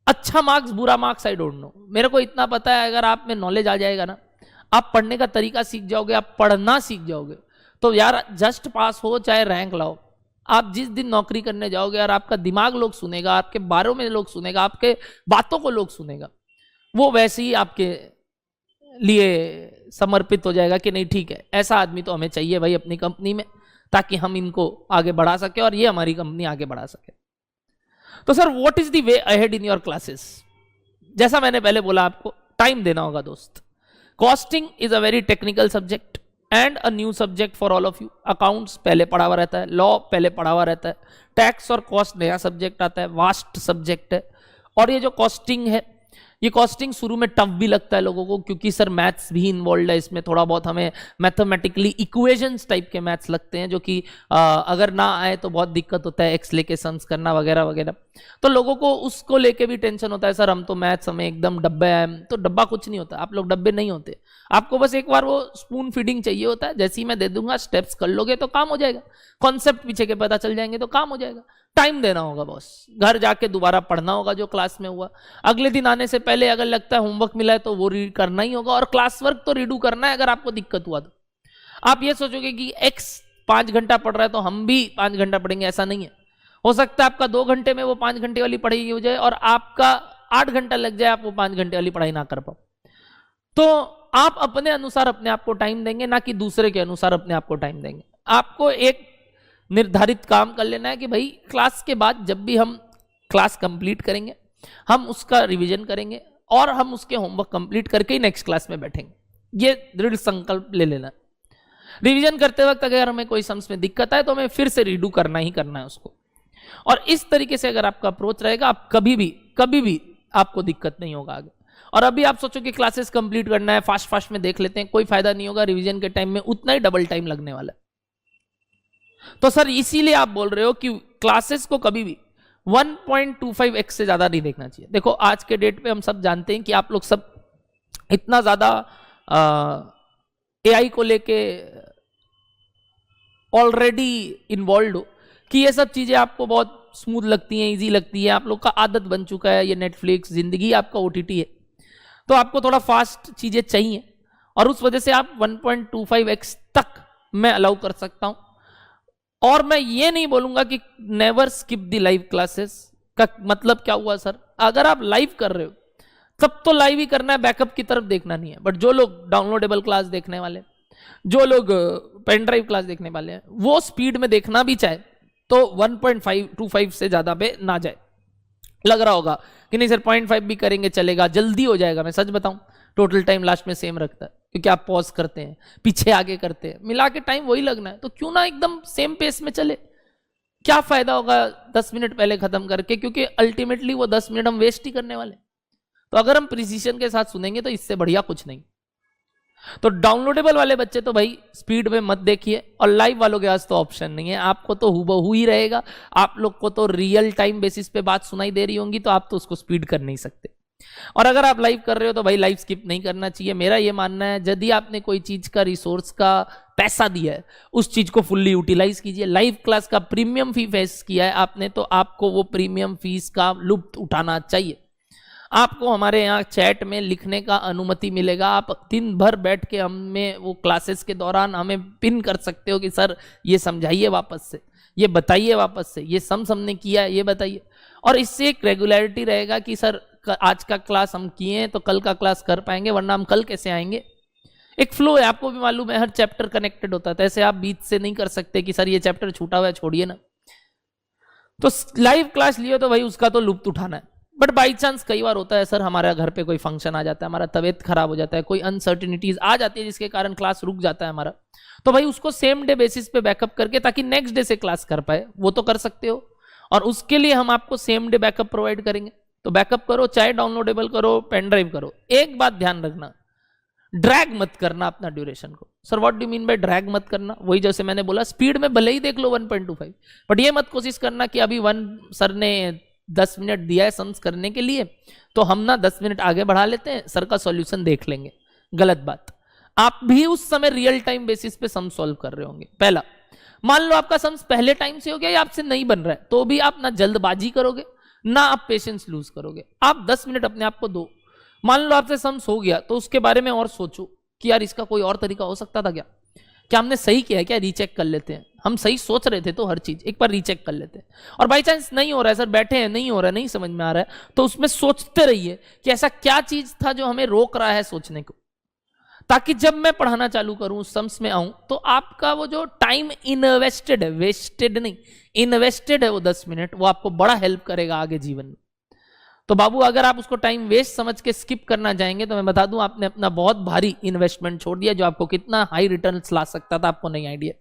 अच्छा मार्क्स बुरा मार्क्स आई डोंट नो, मेरे को इतना पता है अगर आप में नॉलेज आ जाएगा ना, आप पढ़ने का तरीका सीख जाओगे, आप पढ़ना सीख जाओगे, तो यार जस्ट पास हो चाहे रैंक लाओ, आप जिस दिन नौकरी करने जाओगे और आपका दिमाग लोग सुनेगा, आपके बारे में लोग सुनेगा, आपके बातों को लोग सुनेगा, वो वैसे ही आपके लिए समर्पित हो जाएगा कि नहीं ठीक है ऐसा आदमी तो हमें चाहिए भाई अपनी कंपनी में, ताकि हम इनको आगे बढ़ा सके और ये हमारी कंपनी आगे बढ़ा सके। तो sir what is the way ahead in your classes? जैसा मैंने पहले बोला आपको टाइम देना होगा दोस्त। Costing is a very technical subject and a new subject for all of you. Accounts पहले पढ़ा हुआ रहता है, लॉ पहले पढ़ा हुआ रहता है, टैक्स और कॉस्ट नया सब्जेक्ट आता है, वास्ट सब्जेक्ट है। और ये जो कॉस्टिंग है, ये कॉस्टिंग शुरू में टफ भी लगता है लोगों को, क्योंकि सर मैथ्स भी इन्वॉल्व है इसमें, थोड़ा बहुत हमें मैथमेटिकली इक्वेशंस टाइप के मैथ्स लगते हैं, जो कि अगर ना आए तो बहुत दिक्कत होता है, एक्सप्लिकेशंस करना वगैरह वगैरह। तो लोगों को उसको लेके भी टेंशन होता है, सर हम तो मैथ्स हमें एकदम डब्बे है। तो डब्बा कुछ नहीं होता, आप लोग डब्बे नहीं होते, आपको बस एक बार वो स्पून फीडिंग चाहिए होता है। जैसे ही मैं दे दूंगा स्टेप्स कर लोगे तो काम हो जाएगा, कॉन्सेप्ट पीछे के पता चल जाएंगे तो काम हो जाएगा। टाइम देना होगा बॉस, घर जाके दोबारा पढ़ना होगा जो क्लास में हुआ। अगले दिन आने से पहले अगर लगता है होमवर्क मिला है तो वो रीड करना ही होगा, और क्लास वर्क तो रीडू करना है। अगर आपको दिक्कत हुआ तो आप ये सोचोगे कि एक्स 5 घंटा पढ़ रहा है तो हम भी 5 घंटा पढ़ेंगे, ऐसा नहीं है। हो सकता है आपका 2 घंटे में वो 5 घंटे वाली पढ़ाई हो जाए और आपका 8 घंटा लग जाए, आप वो 5 घंटे वाली पढ़ाई ना कर पाओ। तो आप अपने अनुसार अपने आप को टाइम देंगे, ना कि दूसरे के अनुसार अपने आप को टाइम देंगे। आपको एक निर्धारित काम कर लेना है कि भाई क्लास के बाद जब भी हम क्लास कंप्लीट करेंगे हम उसका रिवीजन करेंगे और हम उसके होमवर्क कंप्लीट करके ही नेक्स्ट क्लास में बैठेंगे। ये दृढ़ संकल्प ले लेना। रिवीजन करते वक्त अगर हमें कोई सम्स में दिक्कत आए तो हमें फिर से रीडू करना ही करना है उसको। और इस तरीके से अगर आपका अप्रोच रहेगा, आप कभी भी आपको दिक्कत नहीं होगा आगे। और अभी आप सोचो कि क्लासेस कंप्लीट करना है, फास्ट में देख लेते हैं, कोई फायदा नहीं होगा। रिवीजन के टाइम में उतना ही डबल टाइम लगने वाला है। तो सर इसीलिए आप बोल रहे हो कि क्लासेस को कभी भी 1.25x से ज्यादा नहीं देखना चाहिए। देखो आज के डेट पे हम सब जानते हैं कि आप लोग सब इतना ज्यादा एआई को लेके ऑलरेडी इन्वॉल्व हो कि ये सब चीजें आपको बहुत स्मूथ लगती हैं, इजी लगती है, आप लोग का आदत बन चुका है। ये नेटफ्लिक्स जिंदगी आपका ओटीटी है, तो आपको थोड़ा फास्ट चीजें चाहिए और उस वजह से आप 1.25x तक मैं अलाउ कर सकता हूं। और मैं ये नहीं बोलूंगा कि never skip the live classes का मतलब क्या हुआ सर? अगर आप लाइव कर रहे हो तब तो लाइव ही करना है, बैकअप की तरफ देखना नहीं है। बट जो लोग डाउनलोडेबल क्लास देखने वाले, जो लोग पेन ड्राइव क्लास देखने वाले हैं, वो स्पीड में देखना भी चाहे तो 1.525 से ज्यादा पे ना जाए। लग रहा होगा कि नहीं सर 0.5 भी करेंगे चलेगा, जल्दी हो जाएगा। मैं सच बताऊं टोटल टाइम लास्ट में सेम रखता है, क्योंकि आप पॉज करते हैं, पीछे आगे करते हैं, मिला के टाइम वही लगना है। तो क्यों ना एकदम सेम पेस में चले? क्या फायदा होगा 10 मिनट पहले खत्म करके, क्योंकि अल्टीमेटली वो 10 मिनट हम वेस्ट ही करने वाले। तो अगर हम प्रिसीजन के साथ सुनेंगे तो इससे बढ़िया कुछ नहीं। तो डाउनलोडेबल वाले बच्चे तो भाई स्पीड में मत देखिए, और लाइव वालों के पास तो ऑप्शन नहीं है, आपको तो हूबहू ही रहेगा। आप लोग को तो रियल टाइम बेसिस पे बात सुनाई दे रही होंगी, तो आप तो उसको स्पीड कर नहीं सकते। और अगर आप लाइव कर रहे हो तो भाई लाइव स्किप नहीं करना चाहिए। मेरा ये मानना है यदि आपने कोई चीज का रिसोर्स का पैसा दिया है उस चीज को फुल्ली यूटिलाइज कीजिए। लाइव क्लास का प्रीमियम फी फेस किया है आपने तो आपको वो प्रीमियम फीस का लुत्फ उठाना चाहिए। आपको हमारे यहाँ चैट में लिखने का अनुमति मिलेगा। आप दिन भर बैठ के हमें वो क्लासेस के दौरान हमें पिन कर सकते हो कि सर ये समझाइए वापस से, ये बताइए वापस से, ये हमने किया है ये बताइए। और इससे एक रेगुलरिटी रहेगा कि सर आज का क्लास हम किए हैं तो कल का क्लास कर पाएंगे, वरना हम कल कैसे आएंगे। एक फ्लो है, आपको भी मालूम है, हर चैप्टर कनेक्टेड होता है। तो ऐसे आप बीच से नहीं कर सकते कि सर ये चैप्टर छूटा हुआ है छोड़िए ना। तो लाइव क्लास लियो तो भाई उसका तो लुत्फ उठाना है। बट बाई चांस कई बार होता है सर हमारे घर पे कोई फंक्शन आ जाता है, हमारा तबीयत खराब हो जाता है, कोई अनसर्टिनिटीज आ जाती है जिसके कारण क्लास रुक जाता है हमारा, तो भाई उसको सेम डे बेसिस पे बैकअप करके ताकि नेक्स्ट डे से क्लास कर पाए वो तो कर सकते हो। और उसके लिए हम आपको सेम डे बैकअप प्रोवाइड करेंगे। तो बैकअप करो, चाहे डाउनलोडेबल करो, पेन ड्राइव करो। एक बात ध्यान रखना, ड्रैग मत करना अपना ड्यूरेशन को। Sir what do mean by drag मत करना? वही जैसे मैंने बोला, स्पीड में भले ही देख लो 1.25, बट ये मत कोशिश करना कि अभी सर ने 10 मिनट दिया है सम्स करने के लिए तो हम ना 10 मिनट आगे बढ़ा लेते हैं, सर का सॉल्यूशन देख लेंगे। गलत बात। आप भी उस समय रियल टाइम बेसिस पे सम सॉल्व कर रहे होंगे। पहला, मान लो आपका सम्स पहले टाइम से हो गया या आपसे नहीं बन रहा है, तो भी आप ना जल्दबाजी करोगे ना आप पेशेंस लूज करोगे। आप 10 मिनट अपने आप को दो। मान लो आपसे सम्स हो गया तो उसके बारे में और सोचो कि यार इसका कोई और तरीका हो सकता था क्या हमने सही किया है क्या, रीचेक कर लेते हैं। हम सही सोच रहे थे तो हर चीज एक बार रीचेक कर लेते हैं। और बाई चांस नहीं हो रहा है, सर बैठे हैं नहीं हो रहा है, नहीं समझ में आ रहा है, तो उसमें सोचते रहिए कि ऐसा क्या चीज था जो हमें रोक रहा है सोचने को, ताकि जब मैं पढ़ाना चालू करूं सम्स में आऊं तो आपका वो जो टाइम इन्वेस्टेड है, वेस्टेड नहीं इन्वेस्टेड है, वो 10 मिनट वो आपको बड़ा हेल्प करेगा आगे जीवन में। तो बाबू अगर आप उसको टाइम वेस्ट समझ के स्किप करना चाहेंगे तो मैं बता दूं आपने अपना बहुत भारी इन्वेस्टमेंट छोड़ दिया जो आपको कितना हाई रिटर्न्स ला सकता था, आपको नहीं आइडिया।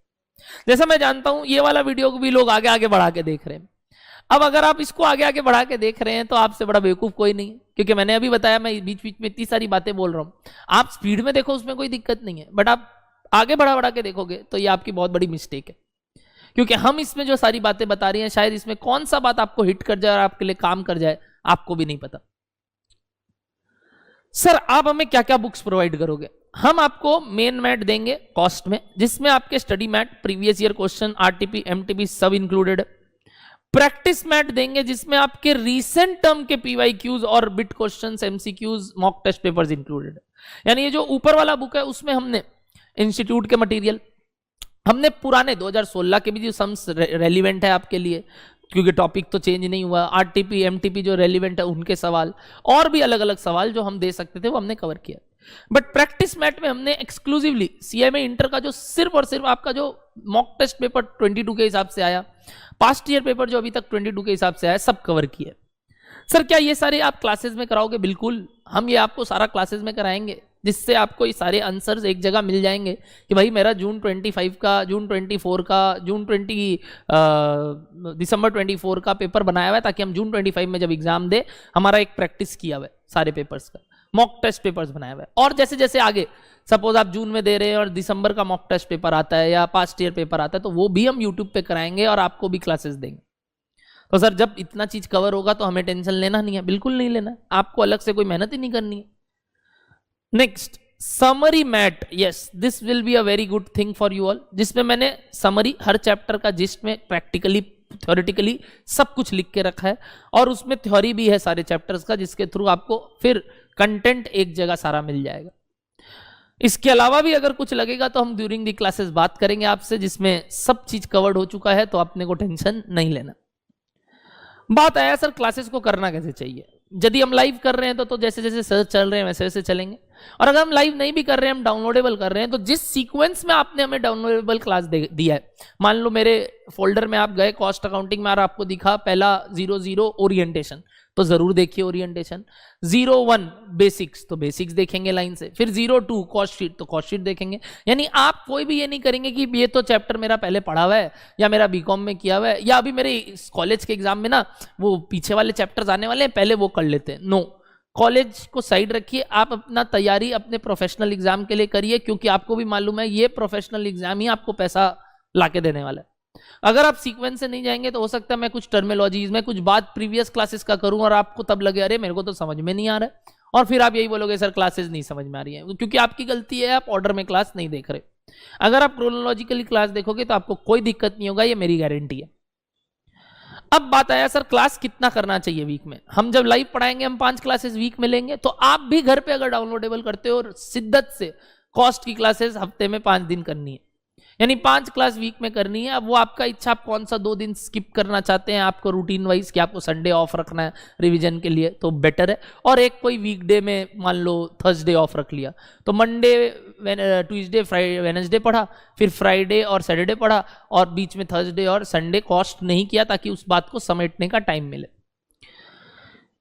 जैसा मैं जानता हूं ये वाला वीडियो को भी लोग आगे आगे बढ़ा के देख रहे हैं। अब अगर आप इसको आगे आगे बढ़ा के देख रहे हैं तो आपसे बड़ा बेवकूफ कोई नहीं है, क्योंकि मैंने अभी बताया मैं बीच बीच में इतनी सारी बातें बोल रहा हूं। आप स्पीड में देखो उसमें कोई दिक्कत नहीं है, बट आप आगे बढ़ा बढ़ा के देखोगे तो ये आपकी बहुत बड़ी मिस्टेक है। क्योंकि हम इसमें जो सारी बातें बता रही हैं शायद इसमें कौन सा बात आपको हिट कर जाए और आपके लिए काम कर जाए आपको भी नहीं पता। सर आप हमें क्या क्या बुक्स प्रोवाइड करोगे? हम आपको मेन मैट देंगे कॉस्ट में, जिसमें आपके study mat, previous year question, RTP, MTP सब इंक्लूडेड है। प्रैक्टिस मैट देंगे जिसमें आपके रीसेंट टर्म के पीवाईक्यूज और bit questions, MCQs, mock test papers included है। यानी ये जो ऊपर वाला बुक है उसमें हमने इंस्टीट्यूट के मटेरियल, हमने पुराने 2016 के भी जो सम्स रेलिवेंट है आपके लिए क्योंकि टॉपिक तो चेंज नहीं हुआ, आरटीपी एमटीपी जो रेलिवेंट है उनके सवाल और भी अलग अलग सवाल जो हम दे सकते थे वो हमने कवर किया। बट प्रैक्टिस मैट में हमने एक्सक्लूसिवली सीएमए इंटर का जो सिर्फ और सिर्फ आपका जो मॉक टेस्ट पेपर 22 के हिसाब से आया, पास्ट ईयर पेपर जो अभी तक 22 के हिसाब से आया, सब कवर किया। सर क्या ये सारे आप क्लासेस में कराओगे? बिल्कुल, हम ये आपको सारा क्लासेस में कराएंगे जिससे आपको ये सारे आंसर्स एक जगह मिल जाएंगे कि भाई मेरा जून 25 का, जून 24 का, दिसंबर 24 का पेपर बनाया हुआ है ताकि हम जून 25 में जब एग्जाम दे हमारा एक प्रैक्टिस किया हुआ है सारे पेपर्स का, मॉक टेस्ट पेपर्स बनाया हुआ है। और जैसे जैसे आगे सपोज आप जून में दे रहे हैं और दिसंबर का मॉक टेस्ट पेपर आता है या पास्ट ईयर पेपर आता है तो वो भी हम यूट्यूब पे कराएंगे और आपको भी क्लासेस देंगे। तो सर जब इतना चीज कवर होगा तो हमें टेंशन लेना नहीं है, बिल्कुल नहीं लेना है, आपको अलग से कोई मेहनत ही नहीं करनी है। Next, summary mat, yes this will be a very good thing for you all, जिसमें मैंने समरी हर चैप्टर का जिस्ट में प्रैक्टिकली थ्योरेटिकली सब कुछ लिख के रखा है और उसमें थ्योरी भी है सारे चैप्टर्स का, जिसके थ्रू आपको फिर कंटेंट एक जगह सारा मिल जाएगा। इसके अलावा भी अगर कुछ लगेगा तो हम ड्यूरिंग दी क्लासेस बात करेंगे आपसे, जिसमें सब चीज कवर्ड हो चुका है तो अपने को टेंशन नहीं लेना। बात आया सर क्लासेस को करना कैसे चाहिए। यदि हम लाइव कर रहे हैं तो जैसे जैसे सर चल रहे हैं वैसे वैसे चलेंगे, और अगर हम लाइव नहीं भी कर रहे हैं, हम डाउनलोडेबल कर रहे हैं, तो जिस सीक्वेंस में आपने हमें डाउनलोडेबल क्लास दिया है, मान लो मेरे फोल्डर में आप गए, कॉस्ट अकाउंटिंग में आपको दिखा पहला 00 ओरिएंटेशन, तो जरूर देखिए ओरिएंटेशन। 01 बेसिक्स, तो बेसिक्स देखेंगे लाइन से, फिर 02 कॉस्ट शीट, तो कॉस्ट शीट देखेंगे। यानी आप कोई भी ये नहीं करेंगे कि ये तो चैप्टर मेरा पहले पढ़ा हुआ है या मेरा बीकॉम में किया हुआ है या अभी मेरे कॉलेज के एग्जाम में ना वो पीछे वाले चैप्टर्स आने वाले हैं पहले वो कर लेते हैं। नो, कॉलेज को साइड रखिए, आप अपना तैयारी अपने प्रोफेशनल एग्जाम के लिए करिए, क्योंकि आपको भी मालूम है ये प्रोफेशनल एग्जाम ही आपको पैसा लाके देने वाला है। अगर आप सीक्वेंस से नहीं जाएंगे तो हो सकता है मैं कुछ टर्मिनोलॉजीज में कुछ बात प्रीवियस क्लासेस का करूं और आपको तब लगे अरे मेरे को तो समझ में नहीं आ रहा है, और फिर आप यही बोलोगे सर क्लासेस नहीं समझ में आ रही है, क्योंकि आपकी गलती है, आप ऑर्डर में क्लास नहीं देख रहे। अगर आप क्रोनोलॉजिकली क्लास देखोगे तो आपको कोई दिक्कत नहीं होगा, ये मेरी गारंटी है। अब बात आया सर क्लास कितना करना चाहिए वीक में। हम जब लाइव पढ़ाएंगे हम 5 क्लासेस वीक में लेंगे, तो आप भी घर पे अगर डाउनलोडेबल करते हो और शिद्दत से कॉस्ट की क्लासेस हफ्ते में 5 दिन करनी है, यानी 5 क्लास वीक में करनी है। अब वो आपका इच्छा, आप कौन सा 2 दिन स्किप करना चाहते हैं, आपको रूटीन वाइज कि आपको संडे ऑफ रखना है रिवीजन के लिए तो बेटर है, और एक कोई वीकडे में मान लो थर्सडे ऑफ रख लिया, तो मंडे ट्यूसडे फ्राइडे वेडनेसडे पढ़ा, फिर फ्राइडे और सैटरडे पढ़ा, और बीच में थर्सडे और संडे कॉस्ट नहीं किया, ताकि उस बात को समेटने का टाइम मिले।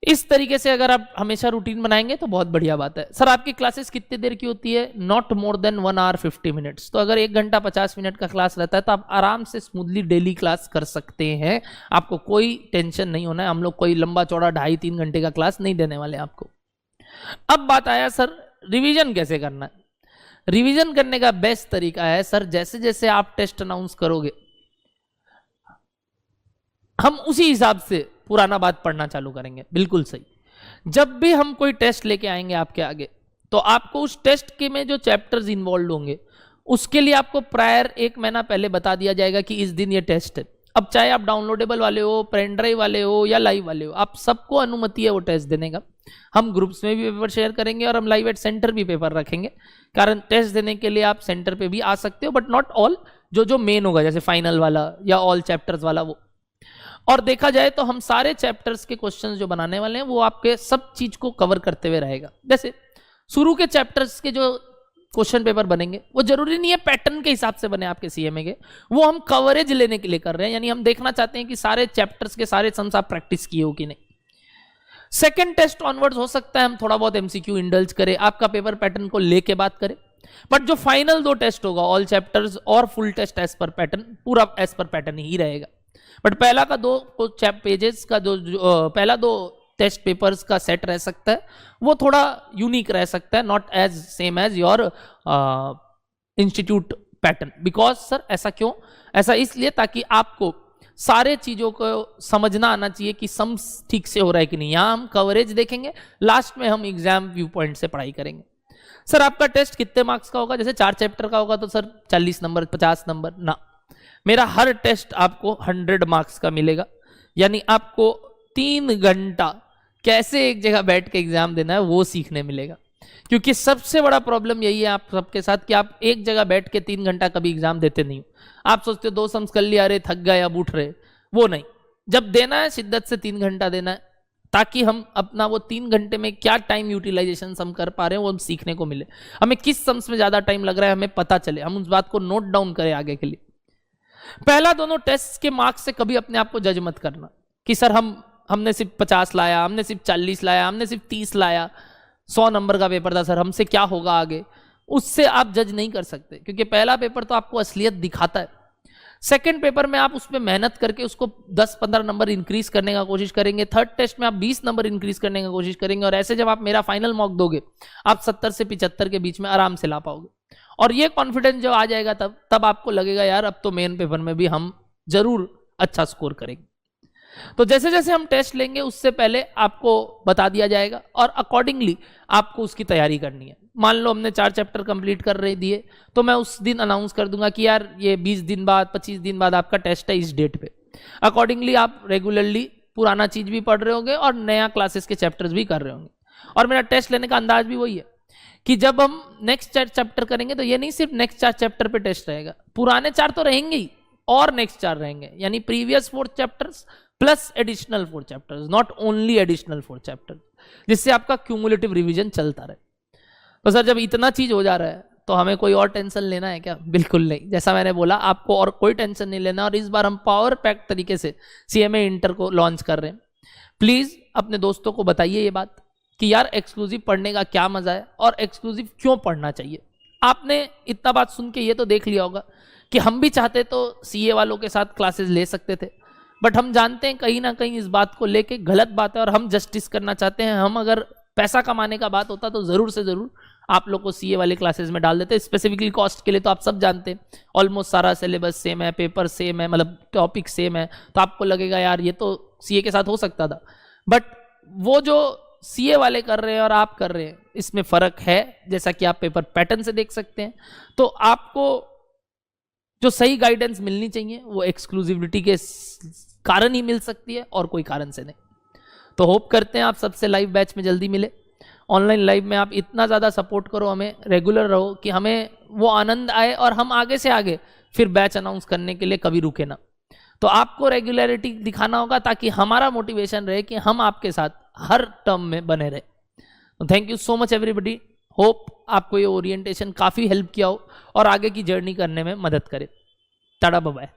इस तरीके से अगर आप हमेशा रूटीन बनाएंगे तो बहुत बढ़िया बात है। सर आपकी क्लासेस कितनी देर की होती है? Not more than 1 hour 50 minutes। तो अगर 1 घंटा 50 मिनट का क्लास रहता है तो आप आराम से स्मूथली डेली क्लास कर सकते हैं, आपको कोई टेंशन नहीं होना है। हम लोग कोई लंबा चौड़ा 2.5-3 घंटे का क्लास नहीं देने वाले आपको। अब बात आया सर रिवीजन कैसे करना है। रिवीजन करने का बेस्ट तरीका है सर, जैसे जैसे आप टेस्ट अनाउंस करोगे हम उसी हिसाब से पुराना बात पढ़ना चालू करेंगे। बिल्कुल सही। जब भी हम कोई टेस्ट लेके आएंगे आपके आगे, तो आपको उस टेस्ट के में जो चैप्टर्स इन्वॉल्व होंगे उसके लिए आपको प्रायर 1 महीना पहले बता दिया जाएगा कि इस दिन ये टेस्ट है। अब चाहे आप डाउनलोडेबल वाले हो, पेन ड्राइव वाले हो या लाइव वाले हो, आप सबको अनुमति है वो टेस्ट देने का। हम ग्रुप्स में भी पेपर शेयर करेंगे और हम लाइव एट सेंटर भी पेपर रखेंगे, कारण टेस्ट देने के लिए आप सेंटर पे भी आ सकते हो, बट नॉट ऑल। जो मेन होगा जैसे फाइनल वाला या ऑल चैप्टर्स वाला वो। और देखा जाए तो हम सारे चैप्टर्स के क्वेश्चंस जो बनाने वाले हैं वो आपके सब चीज को कवर करते हुए रहेगा। जैसे शुरू के चैप्टर्स के जो क्वेश्चन पेपर बनेंगे वो जरूरी नहीं है पैटर्न के हिसाब से बने आपके सीएमए के, वो हम कवरेज लेने के लिए कर रहे हैं, यानी हम देखना चाहते हैं कि सारे चैप्टर्स के सारे सम्स आप प्रैक्टिस किए हो कि नहीं। सेकेंड टेस्ट ऑनवर्ड्स हो सकता है हम थोड़ा बहुत एमसीक्यू इंडल्ज करें, आपका पेपर पैटर्न को लेके बात करें, बट जो फाइनल 2 टेस्ट होगा ऑल चैप्टर्स और full test as per pattern, पूरा एज पर पैटर्न ही रहेगा। बट पहला का 2 पेजेस का जो पहला 2 टेस्ट पेपर्स का सेट रह सकता है वो थोड़ा यूनिक रह सकता है, not as same as your institute pattern. Because sir ऐसा क्यों? ऐसा इसलिए ताकि आपको सारे चीजों को समझना आना चाहिए कि सम्स ठीक से हो रहा है कि नहीं। यहां हम कवरेज देखेंगे, लास्ट में हम एग्जाम व्यू पॉइंट से पढ़ाई करेंगे। सर आपका टेस्ट कितने मार्क्स का होगा? जैसे 4 चैप्टर का होगा तो सर 40 नंबर 50 नंबर ना, मेरा हर टेस्ट आपको 100 मार्क्स का मिलेगा, यानी आपको 3 घंटा कैसे एक जगह बैठ के एग्जाम देना है वो सीखने मिलेगा। क्योंकि सबसे बड़ा प्रॉब्लम यही है आप सबके साथ कि आप एक जगह बैठ के 3 घंटा कभी एग्जाम देते नहीं हो। आप सोचते हो 2 सम्स कर लिया, अरे थक गए अब उठ रहे, वो नहीं। जब देना है शिद्दत से 3 घंटा देना है, ताकि हम अपना वो 3 घंटे में क्या टाइम यूटिलाइजेशन हम कर पा रहे हैं वो हम सीखने को मिले। हमें किस सम्स में ज्यादा टाइम लग रहा है हमें पता चले, हम उस बात को नोट डाउन करें आगे के लिए। पहला दोनों टेस्ट के मार्क्स से कभी अपने आप को जज मत करना कि सर हमने सिर्फ 50 लाया, हमने सिर्फ 40 लाया, हमने सिर्फ 30 लाया, 100 नंबर का पेपर था सर, हमसे क्या होगा आगे। उससे आप जज नहीं कर सकते, क्योंकि पहला पेपर तो आपको असलियत दिखाता है। सेकंड पेपर में आप उसमें मेहनत करके उसको 10-15 नंबर इंक्रीज करने का कोशिश करेंगे। थर्ड टेस्ट में आप 20 नंबर इंक्रीज करने का कोशिश करेंगे, और ऐसे जब आप मेरा फाइनल मॉक दोगे आप 70 से 75 के बीच में आराम से ला पाओगे। और ये कॉन्फिडेंस जब आ जाएगा तब आपको लगेगा यार अब तो मेन पेपर में भी हम जरूर अच्छा स्कोर करेंगे। तो जैसे जैसे हम टेस्ट लेंगे उससे पहले आपको बता दिया जाएगा और अकॉर्डिंगली आपको उसकी तैयारी करनी है। मान लो हमने 4 चैप्टर कंप्लीट कर रहे दिए, तो मैं उस दिन अनाउंस कर दूंगा कि यार ये 20 दिन बाद 25 दिन बाद आपका टेस्ट है इस डेट पे। अकॉर्डिंगली आप रेगुलरली पुराना चीज भी पढ़ रहे होंगे और नया क्लासेस के चैप्टर्स भी कर रहे होंगे। और मेरा टेस्ट लेने का अंदाज भी वही है कि जब हम नेक्स्ट 4 चैप्टर करेंगे तो ये नहीं सिर्फ नेक्स्ट 4 चैप्टर पे टेस्ट रहेगा, पुराने 4 तो रहेंगे ही और नेक्स्ट 4 रहेंगे, यानी previous 4 chapters plus additional 4 chapters, not only additional 4 chapters, जिससे आपका क्यूमुलेटिव रिवीजन चलता रहे। तो सर जब इतना चीज हो जा रहा है तो हमें कोई और टेंशन लेना है क्या? बिल्कुल नहीं। जैसा मैंने बोला आपको और कोई टेंशन नहीं लेना। और इस बार हम पावर पैक तरीके से सीएमए इंटर को लॉन्च कर रहे हैं। प्लीज अपने दोस्तों को बताइए ये बात कि यार एक्सक्लूसिव पढ़ने का क्या मजा है और एक्सक्लूसिव क्यों पढ़ना चाहिए। आपने इतना बात सुन के ये तो देख लिया होगा कि हम भी चाहते तो सीए वालों के साथ क्लासेस ले सकते थे, बट हम जानते हैं कहीं ना कहीं इस बात को लेके गलत बात है और हम जस्टिस करना चाहते हैं। हम अगर पैसा कमाने का बात होता तो जरूर से जरूर आप लोग को सीए वाले क्लासेस में डाल देते हैं। स्पेसिफिकली कॉस्ट के लिए तो आप सब जानते हैं, ऑलमोस्ट सारा सिलेबस सेम है, पेपर सेम है, मतलब टॉपिक सेम है, तो आपको लगेगा यार ये तो सीए के साथ हो सकता था। बट वो जो सीए वाले कर रहे हैं और आप कर रहे हैं, इसमें फर्क है, जैसा कि आप पेपर पैटर्न से देख सकते हैं। तो आपको जो सही गाइडेंस मिलनी चाहिए वो एक्सक्लूसिविटी के कारण ही मिल सकती है और कोई कारण से नहीं। तो होप करते हैं आप सबसे लाइव बैच में जल्दी मिले। ऑनलाइन लाइव में आप इतना ज़्यादा सपोर्ट करो हमें, रेगुलर रहो कि हमें वो आनंद आए और हम आगे से आगे फिर बैच अनाउंस करने के लिए कभी रुके ना। तो आपको रेगुलरिटी दिखाना होगा ताकि हमारा मोटिवेशन रहे कि हम आपके साथ हर टर्म में बने रहे। तो thank you so much everybody. Hope आपको ये ओरिएंटेशन काफ़ी हेल्प किया हो और आगे की जर्नी करने में मदद करे। Tata bye bye.